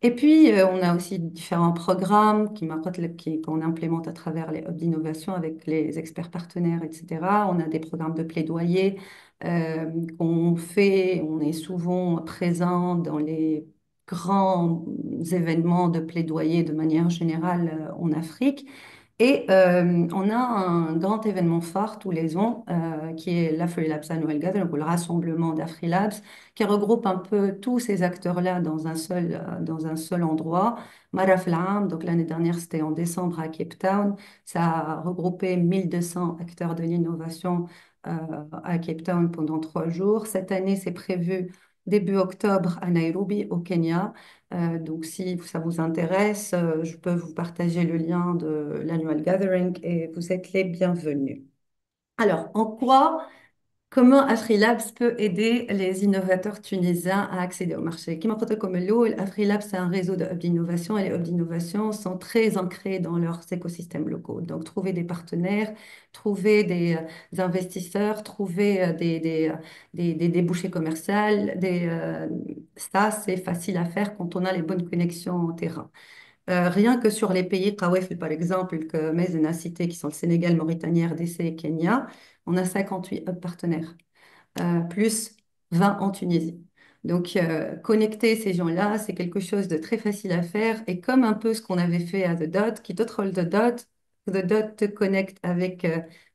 Et puis, on a aussi différents programmes qu'on implémente à travers les hubs d'innovation avec les experts partenaires, etc. On a des programmes de plaidoyer qu'on fait. On est souvent présent dans les grands événements de plaidoyer de manière générale en Afrique. Et on a un grand événement phare tous les ans qui est l'AfriLabs Annual Gathering, ou le rassemblement d'AfriLabs, qui regroupe un peu tous ces acteurs-là dans un seul endroit. Maraf Lam, donc l'année dernière, c'était en décembre à Cape Town. Ça a regroupé 1200 acteurs de l'innovation euh, à Cape Town pendant 3 jours. Cette année, c'est prévu début octobre à Nairobi, au Kenya. Donc, si ça vous intéresse, je peux vous partager le lien de l'annual gathering et vous êtes les bienvenus. Alors, comment AfriLabs peut aider les innovateurs tunisiens à accéder au marché? Comme je comme AfriLabs, c'est un réseau de hubs d'innovation et les hubs d'innovation sont très ancrés dans leurs écosystèmes locaux. Donc, trouver des partenaires, trouver des investisseurs, trouver des débouchés commerciaux, ça, c'est facile à faire quand on a les bonnes connexions en terrain. Rien que sur les pays Qawafil, par exemple, que Mazen a cité, qui sont le Sénégal, Mauritanie, RDC et Kenya, on a 58 hubs partenaires, plus 20 en Tunisie. Donc, connecter ces gens-là, c'est quelque chose de très facile à faire. Et comme un peu ce qu'on avait fait à The Dot, qui d'autre rôle The Dot te connecte avec,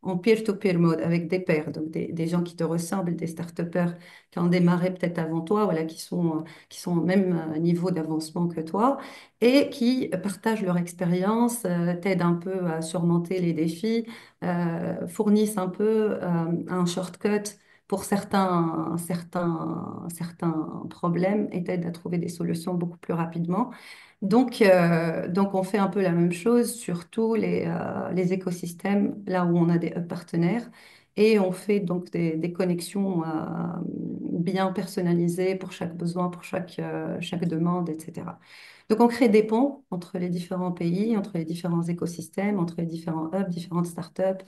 en peer-to-peer mode, avec des pairs, donc des gens qui te ressemblent, des start-upers qui ont démarré peut-être avant toi, voilà, qui sont au même niveau d'avancement que toi et qui partagent leur expérience, t'aident un peu à surmonter les défis, fournissent un peu un shortcut pour certains problèmes et t'aident à trouver des solutions beaucoup plus rapidement. Donc, on fait un peu la même chose sur tous les écosystèmes, là où on a des hubs partenaires, et on fait donc des connexions bien personnalisées pour chaque besoin, pour chaque demande, etc. Donc, on crée des ponts entre les différents pays, entre les différents écosystèmes, entre les différents hubs, différentes startups,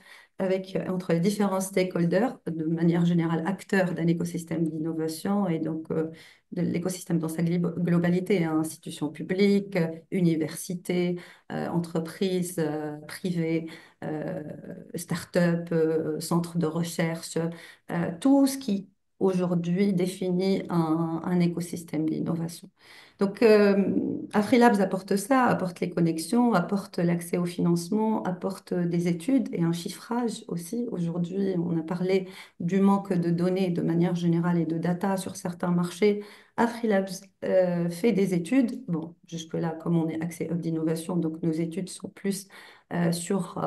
entre les différents stakeholders, de manière générale acteurs d'un écosystème d'innovation et donc de l'écosystème dans sa globalité, hein, institutions publiques, universités, entreprises privées, start-up, centres de recherche, tout ce qui aujourd'hui définit un écosystème d'innovation. Donc, Afrilabs apporte ça, apporte les connexions, apporte l'accès au financement, apporte des études et un chiffrage aussi. Aujourd'hui, on a parlé du manque de données de manière générale et de data sur certains marchés. Afrilabs fait des études. Bon, jusque-là, comme on est accès hub d'innovation, donc nos études sont plus sur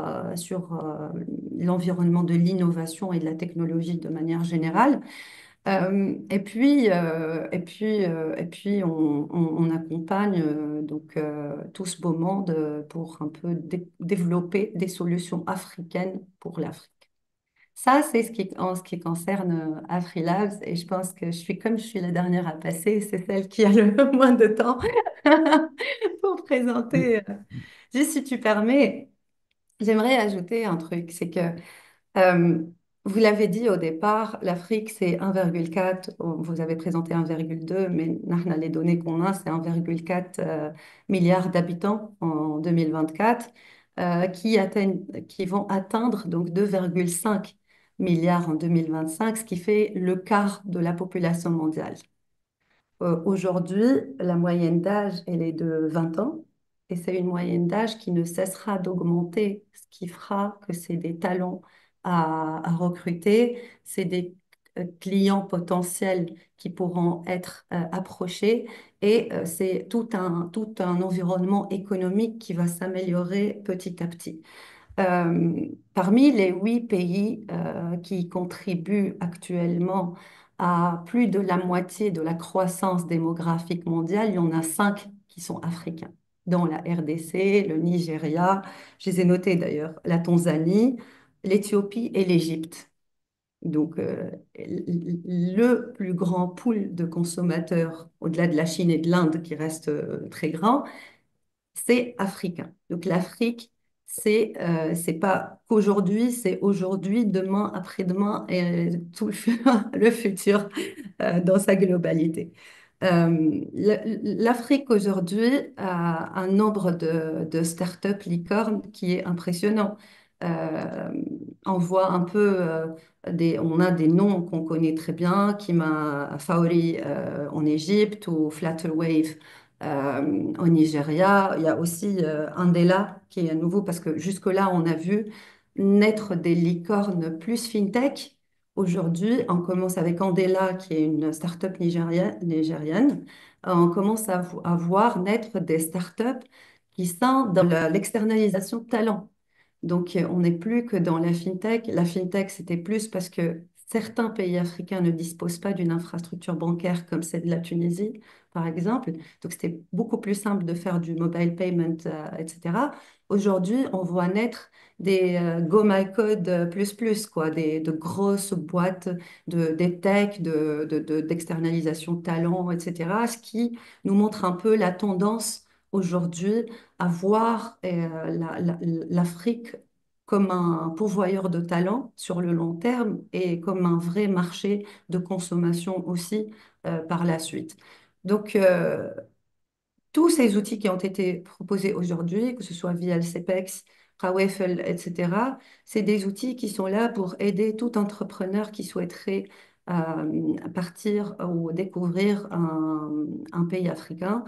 l'environnement de l'innovation et de la technologie de manière générale. Et puis, on accompagne tout ce beau monde pour un peu développer des solutions africaines pour l'Afrique. Ça, c'est en ce qui concerne AfriLabs. Et je pense que comme je suis la dernière à passer, c'est celle qui a le moins de temps pour présenter. Juste si tu permets, j'aimerais ajouter un truc, c'est que euh, vous l'avez dit au départ, l'Afrique, c'est 1,4, vous avez présenté 1,2, mais nahna, les données qu'on a, c'est 1,4 milliard d'habitants en 2024, qui vont atteindre donc 2,5 milliards en 2025, ce qui fait le quart de la population mondiale. Aujourd'hui, la moyenne d'âge, elle est de 20 ans et c'est une moyenne d'âge qui ne cessera d'augmenter, ce qui fera que c'est des talents à recruter, c'est des clients potentiels qui pourront être approchés et c'est tout un environnement économique qui va s'améliorer petit à petit. Parmi les 8 pays qui contribuent actuellement à plus de la moitié de la croissance démographique mondiale, il y en a 5 qui sont africains, dont la RDC, le Nigeria, je les ai notés d'ailleurs, la Tanzanie, l'Éthiopie et l'Égypte. Donc, le plus grand pool de consommateurs, au-delà de la Chine et de l'Inde, qui reste très grand, c'est africain. Donc l'Afrique, c'est pas qu'aujourd'hui, c'est aujourd'hui, demain, après-demain et tout le futur dans sa globalité. L'Afrique aujourd'hui a un nombre de startups licornes qui est impressionnant. Euh, on voit un peu on a des noms qu'on connaît très bien, Kima Faori en Égypte ou Flutterwave au Nigeria. Il y a aussi Andela qui est nouveau parce que jusque-là, on a vu naître des licornes plus fintech. Aujourd'hui, on commence avec Andela, qui est une start-up nigérienne. On commence à voir naître des start-up qui sont dans l'externalisation de talent. Donc, on n'est plus que dans la fintech. La fintech, c'était plus parce que certains pays africains ne disposent pas d'une infrastructure bancaire comme celle de la Tunisie, par exemple. Donc, c'était beaucoup plus simple de faire du mobile payment, etc. Aujourd'hui, on voit naître des Go My Code quoi, de grosses boîtes, des techs, d'externalisation de talent, etc. Ce qui nous montre un peu la tendance aujourd'hui à voir l'Afrique comme un pourvoyeur de talent sur le long terme et comme un vrai marché de consommation aussi par la suite. Donc, tous ces outils qui ont été proposés aujourd'hui, que ce soit via le CEPEX, Rawefel, etc., c'est des outils qui sont là pour aider tout entrepreneur qui souhaiterait partir ou découvrir un pays africain.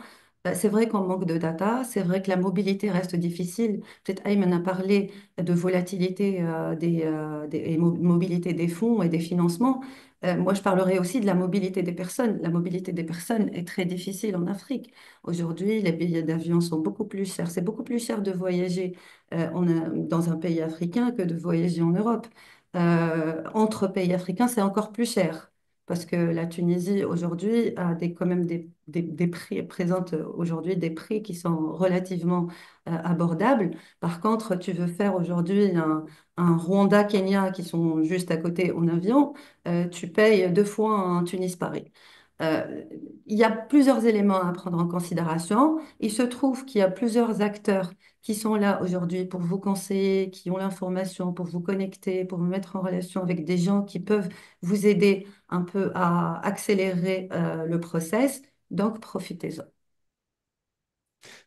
C'est vrai qu'on manque de data, c'est vrai que la mobilité reste difficile. Peut-être Ayman a parlé de volatilité et mobilité des fonds et des financements. Moi, je parlerai aussi de la mobilité des personnes. La mobilité des personnes est très difficile en Afrique. Aujourd'hui, les billets d'avion sont beaucoup plus chers. C'est beaucoup plus cher de voyager dans un pays africain que de voyager en Europe. Entre pays africains, c'est encore plus cher parce que la Tunisie aujourd'hui a quand même des prix, présente aujourd'hui des prix qui sont relativement abordables. Par contre, tu veux faire aujourd'hui un Rwanda-Kenya qui sont juste à côté en avion, tu payes 2 fois un Tunis-Paris. Euh, il y a plusieurs éléments à prendre en considération. Il se trouve qu'il y a plusieurs acteurs qui sont là aujourd'hui pour vous conseiller, qui ont l'information, pour vous connecter, pour vous mettre en relation avec des gens qui peuvent vous aider un peu à accélérer le process. Donc, profitez-en.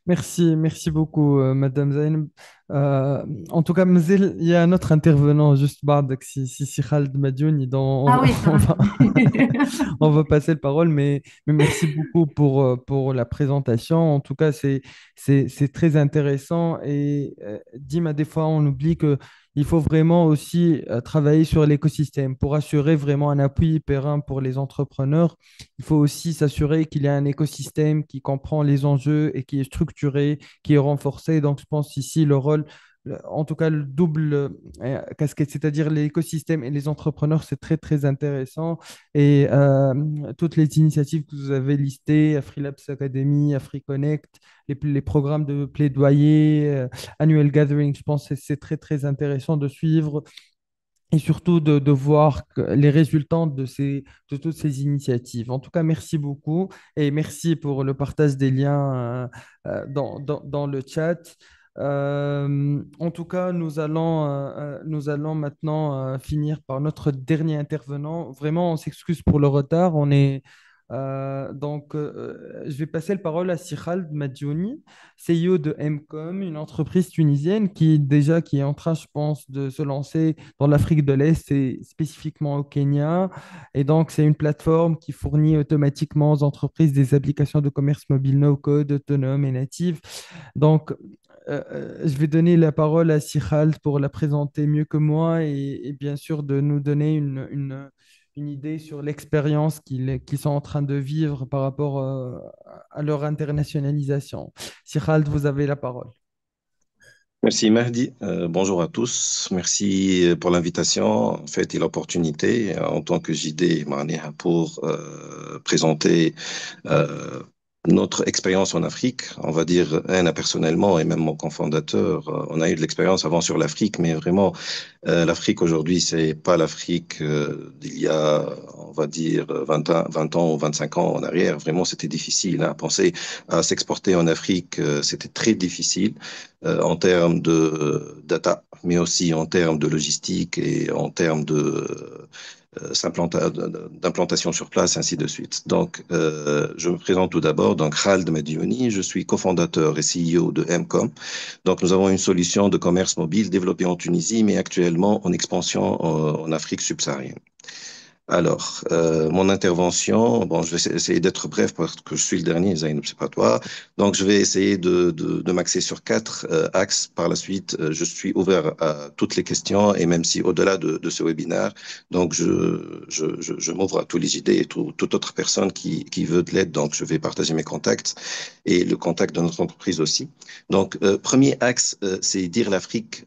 Merci beaucoup, Madame Zainab. En tout cas, Mzil, il y a un autre intervenant juste بعدك si Khaled Madiouni, Ah oui, ça on va. va, on va passer le parole, mais merci beaucoup pour la présentation. En tout cas, c'est très intéressant. Et Dim, des fois, on oublie que il faut vraiment aussi travailler sur l'écosystème pour assurer vraiment un appui périn pour les entrepreneurs. Il faut aussi s'assurer qu'il y a un écosystème qui comprend les enjeux et qui est structuré, qui est renforcé. Donc, je pense ici le rôle, en tout cas le double casquette, c'est-à-dire l'écosystème et les entrepreneurs, c'est très, très intéressant. Et toutes les initiatives que vous avez listées, AfriLabs Academy, AfriConnect, les programmes de plaidoyer, Annual Gathering, je pense que c'est très, très intéressant de suivre et surtout de voir les résultats de toutes ces initiatives. En tout cas, merci beaucoup et merci pour le partage des liens dans le chat. En tout cas, nous allons maintenant finir par notre dernier intervenant. Vraiment, on s'excuse pour le retard. Je vais passer la parole à Sikhald Madjouni, CEO de Mcom, une entreprise tunisienne qui est en train, je pense, de se lancer dans l'Afrique de l'Est et spécifiquement au Kenya. Et donc, c'est une plateforme qui fournit automatiquement aux entreprises des applications de commerce mobile no-code, autonomes et natives. Donc, je vais donner la parole à Sikhald pour la présenter mieux que moi et bien sûr de nous donner une idée sur l'expérience qu'ils sont en train de vivre par rapport à leur internationalisation. Sikhald, vous avez la parole. Merci Mahdi. Bonjour à tous. Merci pour l'invitation en fait, et l'opportunité en tant que JD Manéha pour présenter euh, notre expérience en Afrique. On va dire, Anna personnellement et même mon cofondateur, on a eu de l'expérience avant sur l'Afrique, mais vraiment, l'Afrique aujourd'hui, c'est pas l'Afrique d'il y a, on va dire, 20 ans ou 25 ans en arrière. Vraiment, c'était difficile. Hein. Penser à s'exporter en Afrique, c'était très difficile en termes de data, mais aussi en termes de logistique et en termes de d'implantation sur place, ainsi de suite. Donc, je me présente tout d'abord. Donc, Khaled Mediouni, je suis cofondateur et CEO de Mcom. Donc, nous avons une solution de commerce mobile développée en Tunisie, mais actuellement en expansion en Afrique subsaharienne. Alors, mon intervention, bon, je vais essayer d'être bref parce que je suis le dernier, Zainab, c'est pas toi. Donc, je vais essayer de m'axer sur quatre axes. Par la suite, je suis ouvert à toutes les questions et même si au-delà de ce webinaire, donc je m'ouvre à tous les idées et toute autre personne qui veut de l'aide. Donc, je vais partager mes contacts et le contact de notre entreprise aussi. Donc, premier axe, c'est dire l'Afrique,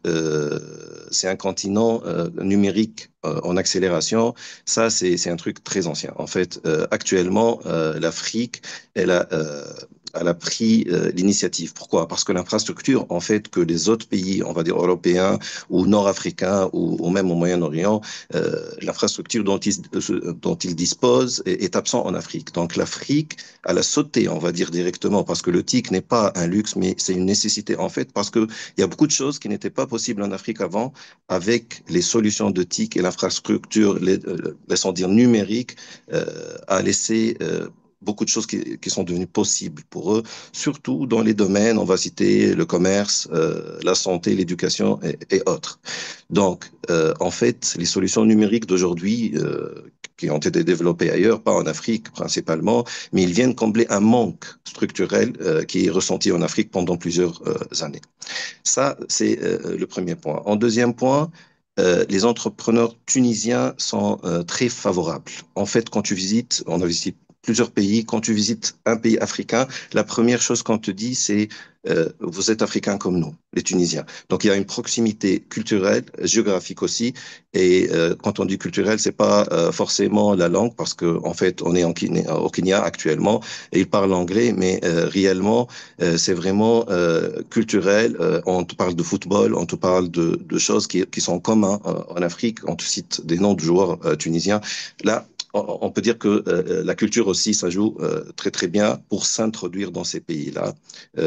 c'est un continent numérique en accélération. Ça, c'est un truc très ancien. En fait, actuellement, l'Afrique, elle a, euh, elle a pris l'initiative. Pourquoi? Parce que l'infrastructure, en fait, que les autres pays, on va dire européens ou nord-africains ou même au Moyen-Orient, l'infrastructure dont ils disposent est absent en Afrique. Donc l'Afrique, elle a sauté, on va dire directement, parce que le TIC n'est pas un luxe, mais c'est une nécessité en fait, parce qu'il y a beaucoup de choses qui n'étaient pas possibles en Afrique avant avec les solutions de TIC et l'infrastructure, laissons dire numérique, a laissé beaucoup de choses qui sont devenues possibles pour eux, surtout dans les domaines, on va citer le commerce, la santé, l'éducation et autres. Donc, en fait, les solutions numériques d'aujourd'hui, qui ont été développées ailleurs, pas en Afrique principalement, mais ils viennent combler un manque structurel qui est ressenti en Afrique pendant plusieurs années. Ça, c'est le premier point. En deuxième point, les entrepreneurs tunisiens sont très favorables. En fait, quand tu visites, on a visité plusieurs pays, quand tu visites un pays africain, la première chose qu'on te dit, c'est vous êtes africains comme nous, les Tunisiens. Donc il y a une proximité culturelle, géographique aussi. Et quand on dit culturel, c'est pas forcément la langue, parce que en fait, on est au Kenya actuellement et ils parlent anglais, mais réellement, c'est vraiment culturel. On te parle de football, on te parle de choses qui sont communes en Afrique. On te cite des noms de joueurs tunisiens. Là, on peut dire que la culture aussi, ça joue très très bien pour s'introduire dans ces pays-là,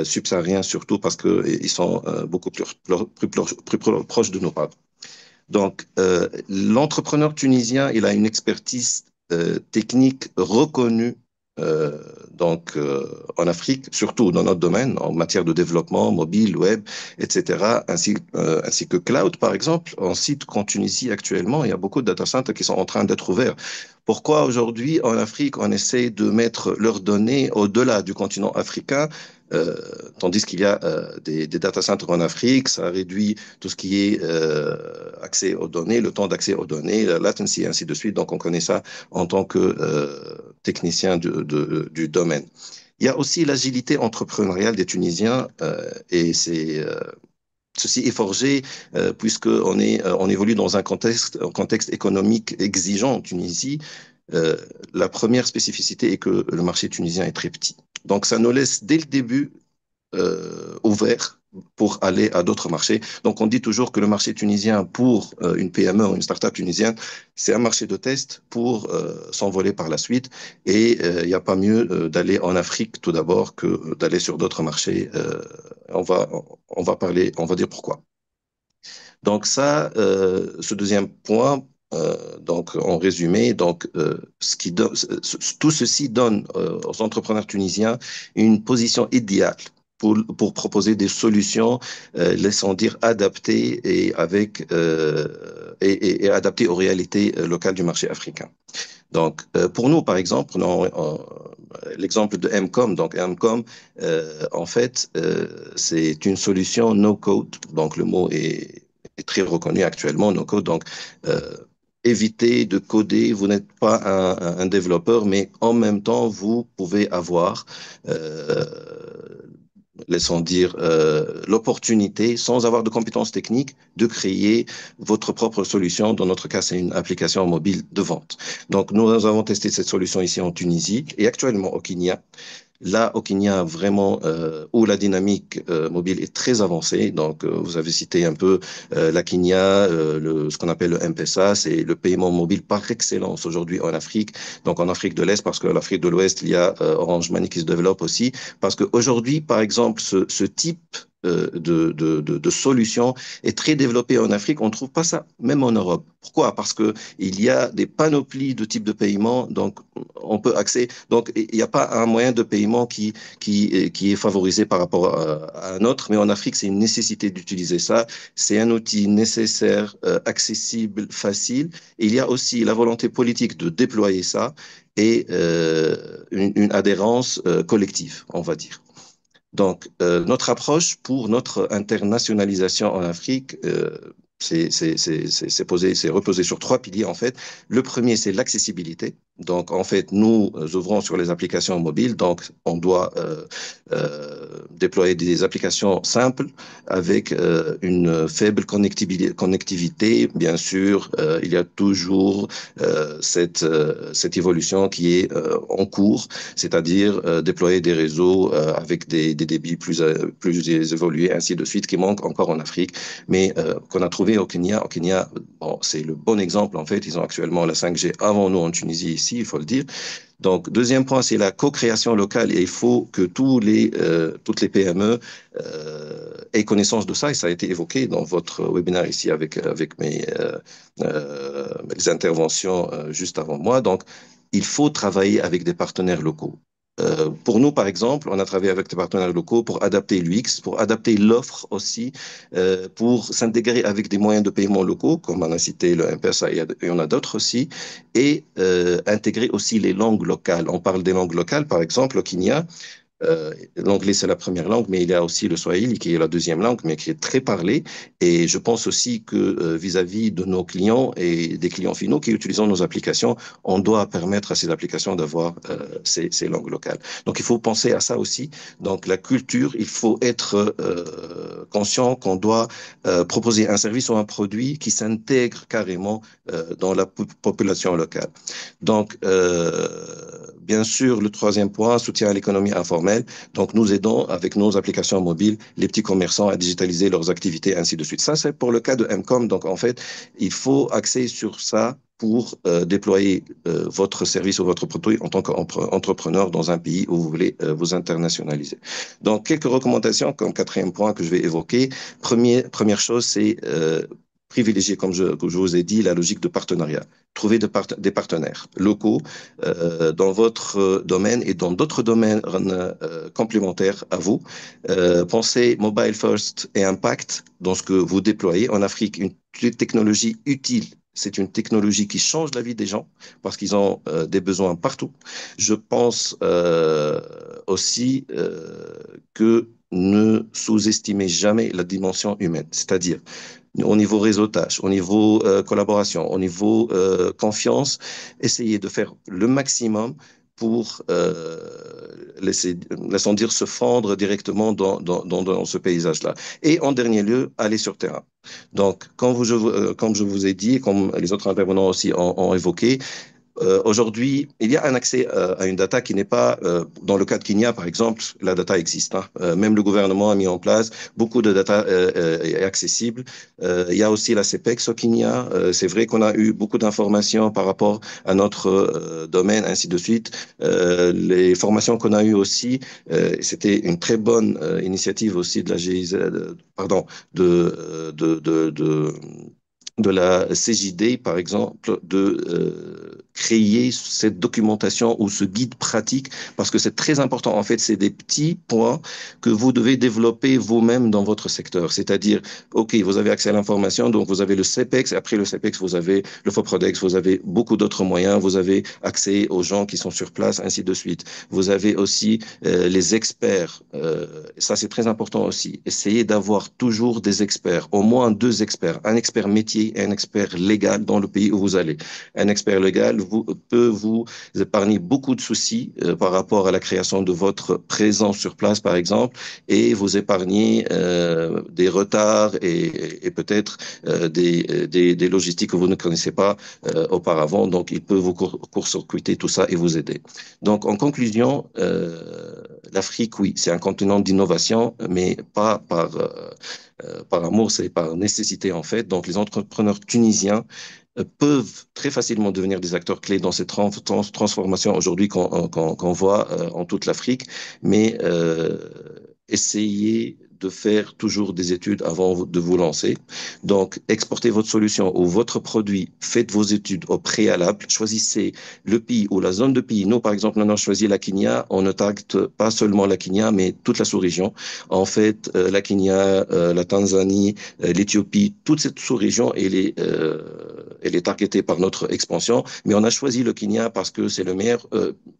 subsahariens surtout parce qu'ils sont beaucoup plus proches de nous. Pardon. Donc, l'entrepreneur tunisien, il a une expertise technique reconnue en Afrique, surtout dans notre domaine, en matière de développement mobile, web, etc., ainsi que cloud, par exemple. On cite qu'en Tunisie, actuellement, il y a beaucoup de data centers qui sont en train d'être ouverts. Pourquoi aujourd'hui, en Afrique, on essaie de mettre leurs données au-delà du continent africain, euh, tandis qu'il y a des data centers en Afrique, ça réduit tout ce qui est accès aux données, le temps d'accès aux données, la latency, et ainsi de suite. Donc, on connaît ça en tant que technicien du domaine. Il y a aussi l'agilité entrepreneuriale des Tunisiens et ceci est forgé puisqu'on évolue dans un contexte économique exigeant en Tunisie. Euh, la première spécificité est que le marché tunisien est très petit. Donc, ça nous laisse dès le début ouvert pour aller à d'autres marchés. Donc, on dit toujours que le marché tunisien pour une PME ou une start-up tunisienne, c'est un marché de test pour s'envoler par la suite. Et il n'y a pas mieux d'aller en Afrique tout d'abord que d'aller sur d'autres marchés. On va, on va parler, on va dire pourquoi. Donc ça, ce deuxième point, donc en résumé, tout ceci donne aux entrepreneurs tunisiens une position idéale pour proposer des solutions, laissons dire adaptées et adaptées aux réalités locales du marché africain. Donc, pour nous, par exemple, l'exemple de Mcom. Donc, Mcom, en fait, c'est une solution no-code. Donc, le mot est très reconnu actuellement, no-code. Donc, évitez de coder. Vous n'êtes pas un développeur, mais en même temps, vous pouvez avoir euh, laissons dire, l'opportunité, sans avoir de compétences techniques, de créer votre propre solution. Dans notre cas, c'est une application mobile de vente. Donc, nous avons testé cette solution ici en Tunisie et actuellement au Kenya. Là, au Kenya, vraiment, où la dynamique mobile est très avancée. Donc, vous avez cité un peu la Kenya, ce qu'on appelle le M-Pesa, c'est le paiement mobile par excellence aujourd'hui en Afrique. Donc, en Afrique de l'Est, parce que l'Afrique de l'Ouest, il y a Orange Money qui se développe aussi. Parce qu'aujourd'hui, par exemple, ce type de solution est très développé en Afrique. On ne trouve pas ça même en Europe. Pourquoi? Parce que il y a des panoplies de types de paiement, donc on peut accéder. Donc il n'y a pas un moyen de paiement qui est favorisé par rapport à un autre, mais en Afrique, c'est une nécessité d'utiliser ça. C'est un outil nécessaire, accessible, facile. Et il y a aussi la volonté politique de déployer ça et une adhérence collective, on va dire. Donc, notre approche pour notre internationalisation en Afrique, c'est reposé sur trois piliers en fait. Le premier, c'est l'accessibilité. Donc, en fait, nous ouvrons sur les applications mobiles. Donc, on doit déployer des applications simples avec une faible connectivité. Bien sûr, il y a toujours cette évolution qui est en cours, c'est-à-dire déployer des réseaux avec des débits plus évolués, ainsi de suite, qui manquent encore en Afrique, mais qu'on a trouvé au Kenya. Au Kenya, bon, c'est le bon exemple, en fait. Ils ont actuellement la 5G avant nous en Tunisie, ici, il faut le dire. Donc, deuxième point, c'est la co-création locale. Et il faut que toutes les PME aient connaissance de ça. Et ça a été évoqué dans votre webinaire ici avec mes interventions juste avant moi. Donc, il faut travailler avec des partenaires locaux. Pour nous, par exemple, on a travaillé avec des partenaires locaux pour adapter l'UX, pour adapter l'offre aussi, pour s'intégrer avec des moyens de paiement locaux, comme on a cité le M-Pesa et il y en a d'autres aussi, et intégrer aussi les langues locales. On parle des langues locales, par exemple, au Kenya. L'anglais, c'est la première langue, mais il y a aussi le swahili qui est la deuxième langue, mais qui est très parlée. Et je pense aussi que vis-à-vis de nos clients et des clients finaux qui utilisent nos applications, on doit permettre à ces applications d'avoir ces langues locales. Donc, il faut penser à ça aussi. Donc, la culture, il faut être conscient qu'on doit proposer un service ou un produit qui s'intègre carrément dans la population locale. Donc, bien sûr, le troisième point, soutien à l'économie informelle. Donc, nous aidons avec nos applications mobiles les petits commerçants à digitaliser leurs activités, ainsi de suite. Ça, c'est pour le cas de Mcom. Donc, en fait, il faut axer sur ça pour déployer votre service ou votre produit en tant qu'entrepreneur dans un pays où vous voulez vous internationaliser. Donc, quelques recommandations comme quatrième point que je vais évoquer. Première chose, c'est privilégier, comme je vous ai dit, la logique de partenariat. Trouver des partenaires locaux dans votre domaine et dans d'autres domaines complémentaires à vous. Pensez mobile first et impact dans ce que vous déployez. En Afrique, une technologie utile. C'est une technologie qui change la vie des gens parce qu'ils ont des besoins partout. Je pense aussi que ne sous-estimez jamais la dimension humaine, c'est-à-dire au niveau réseautage, au niveau collaboration, au niveau confiance, essayez de faire le maximum pour laissons dire, se fondre directement dans ce paysage-là. Et en dernier lieu, aller sur terrain. Donc, comme je vous ai dit, comme les autres intervenants aussi ont évoqué, aujourd'hui, il y a un accès à une data qui n'est pas, dans le cas de Kenya, par exemple, la data existe. Hein. Même le gouvernement a mis en place beaucoup de data est accessible. Il y a aussi la CPEX au Kenya. C'est vrai qu'on a eu beaucoup d'informations par rapport à notre domaine, ainsi de suite. Les formations qu'on a eues aussi, c'était une très bonne initiative aussi de la GIZ, pardon, de la CJD, par exemple, de créer cette documentation ou ce guide pratique, parce que c'est très important. En fait, c'est des petits points que vous devez développer vous-même dans votre secteur. C'est-à-dire, OK, vous avez accès à l'information, donc vous avez le CEPEX, et après le CEPEX, vous avez le FOPRODEX, vous avez beaucoup d'autres moyens, vous avez accès aux gens qui sont sur place, ainsi de suite. Vous avez aussi les experts. Ça, c'est très important aussi. Essayez d'avoir toujours des experts, au moins deux experts, un expert métier et un expert légal dans le pays où vous allez. Un expert légal peut vous épargner beaucoup de soucis par rapport à la création de votre présence sur place, par exemple, et vous épargner des retards et peut-être des logistiques que vous ne connaissez pas auparavant. Donc, il peut vous court-circuiter tout ça et vous aider. Donc, en conclusion, l'Afrique, oui, c'est un continent d'innovation, mais pas par amour, c'est par nécessité en fait. Donc, les entrepreneurs tunisiens peuvent très facilement devenir des acteurs clés dans ces transformations aujourd'hui qu'on voit en toute l'Afrique, mais essayez de faire toujours des études avant de vous lancer. Donc, exportez votre solution ou votre produit, faites vos études au préalable, choisissez le pays ou la zone de pays. Nous, par exemple, on a choisi la Kenya, on ne target pas seulement la Kenya, mais toute la sous-région. En fait, la Kenya, la Tanzanie, l'Éthiopie, toute cette sous-région, elle est targetée par notre expansion, mais on a choisi le Kenya parce que c'est le meilleur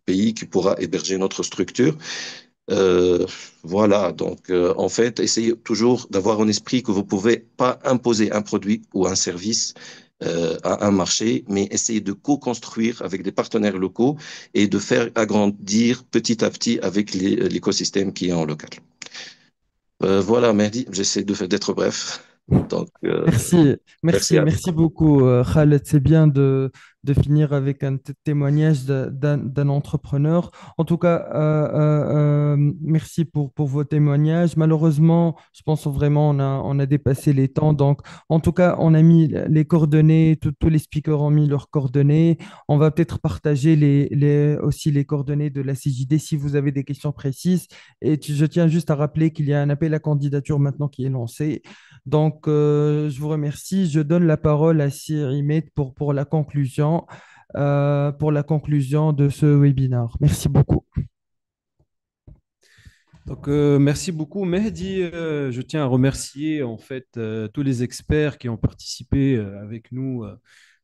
pays qui pourra héberger notre structure. Euh, voilà, donc en fait, essayez toujours d'avoir un esprit que vous pouvez pas imposer un produit ou un service à un marché, mais essayer de co-construire avec des partenaires locaux et de faire agrandir petit à petit avec l'écosystème qui est en local. Voilà, Mehdi, j'essaie d'être bref. Donc, Merci, merci merci, à merci beaucoup, Khaled. C'est bien de finir avec un témoignage d'un entrepreneur. En tout cas, merci pour vos témoignages. Malheureusement, je pense vraiment on a dépassé les temps. Donc, en tout cas, on a mis les coordonnées, tous les speakers ont mis leurs coordonnées. On va peut-être partager aussi les coordonnées de la CJD si vous avez des questions précises. Et je tiens juste à rappeler qu'il y a un appel à candidature maintenant qui est lancé. Donc, je vous remercie. Je donne la parole à Sir Imet pour la conclusion de ce webinaire. Merci beaucoup. Donc, merci beaucoup, Mehdi. Je tiens à remercier en fait tous les experts qui ont participé avec nous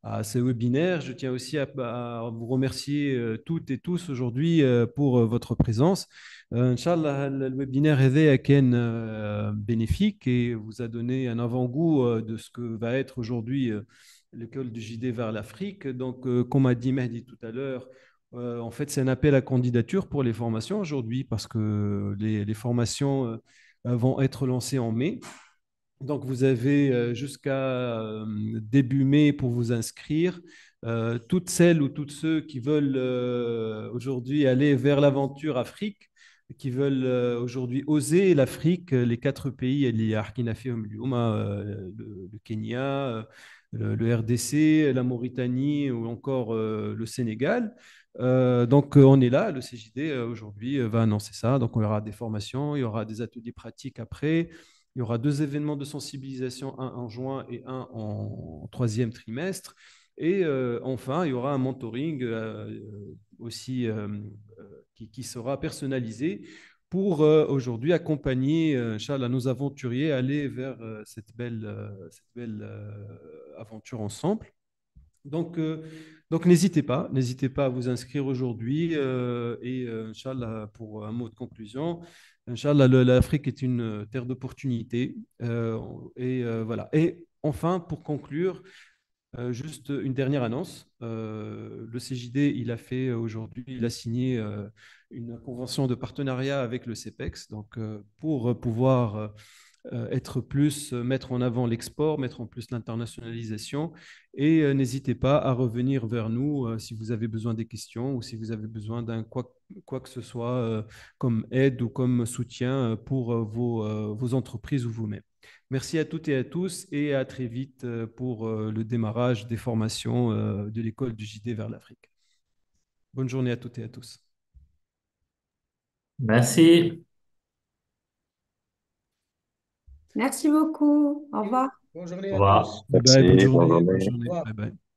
à ce webinaire. Je tiens aussi à vous remercier toutes et tous aujourd'hui pour votre présence. Inch'Allah, le webinaire est bénéfique et vous a donné un avant-goût de ce que va être aujourd'hui l'école du JD vers l'Afrique. Donc, comme a dit Mehdi tout à l'heure, en fait, c'est un appel à candidature pour les formations aujourd'hui parce que les formations vont être lancées en mai. Donc, vous avez jusqu'à début mai pour vous inscrire. Toutes celles ou tous ceux qui veulent aujourd'hui aller vers l'aventure Afrique, qui veulent aujourd'hui oser l'Afrique, les quatre pays, il y a Burkina Faso, le Kenya, le RDC, la Mauritanie ou encore le Sénégal. Donc, on est là, le CJD aujourd'hui va annoncer ça. Donc, on aura des formations, il y aura des ateliers pratiques après. Il y aura deux événements de sensibilisation, un en juin et un en troisième trimestre. Et enfin, il y aura un mentoring aussi qui sera personnalisé pour aujourd'hui accompagner, Inch'Allah, nos aventuriers à aller vers cette belle aventure ensemble. Donc, n'hésitez pas à vous inscrire aujourd'hui et Inch'Allah, pour un mot de conclusion, Inch'Allah, l'Afrique est une terre d'opportunités voilà. Et enfin, pour conclure, juste une dernière annonce. Le CJD, il a fait aujourd'hui, il a signé une convention de partenariat avec le CEPEX, donc pour pouvoir être plus, mettre en avant l'export, mettre en plus l'internationalisation. Et n'hésitez pas à revenir vers nous si vous avez besoin des questions ou si vous avez besoin d'un quoi que ce soit comme aide ou comme soutien pour vos entreprises ou vous-même. Merci à toutes et à tous et à très vite pour le démarrage des formations de l'école du JD vers l'Afrique. Bonne journée à toutes et à tous. Merci. Merci beaucoup. Au revoir. Bonne journée Au à revoir. tous. Bye bye, bonne Merci, bonne journée, bonne journée. journée. Au revoir. Bye bye.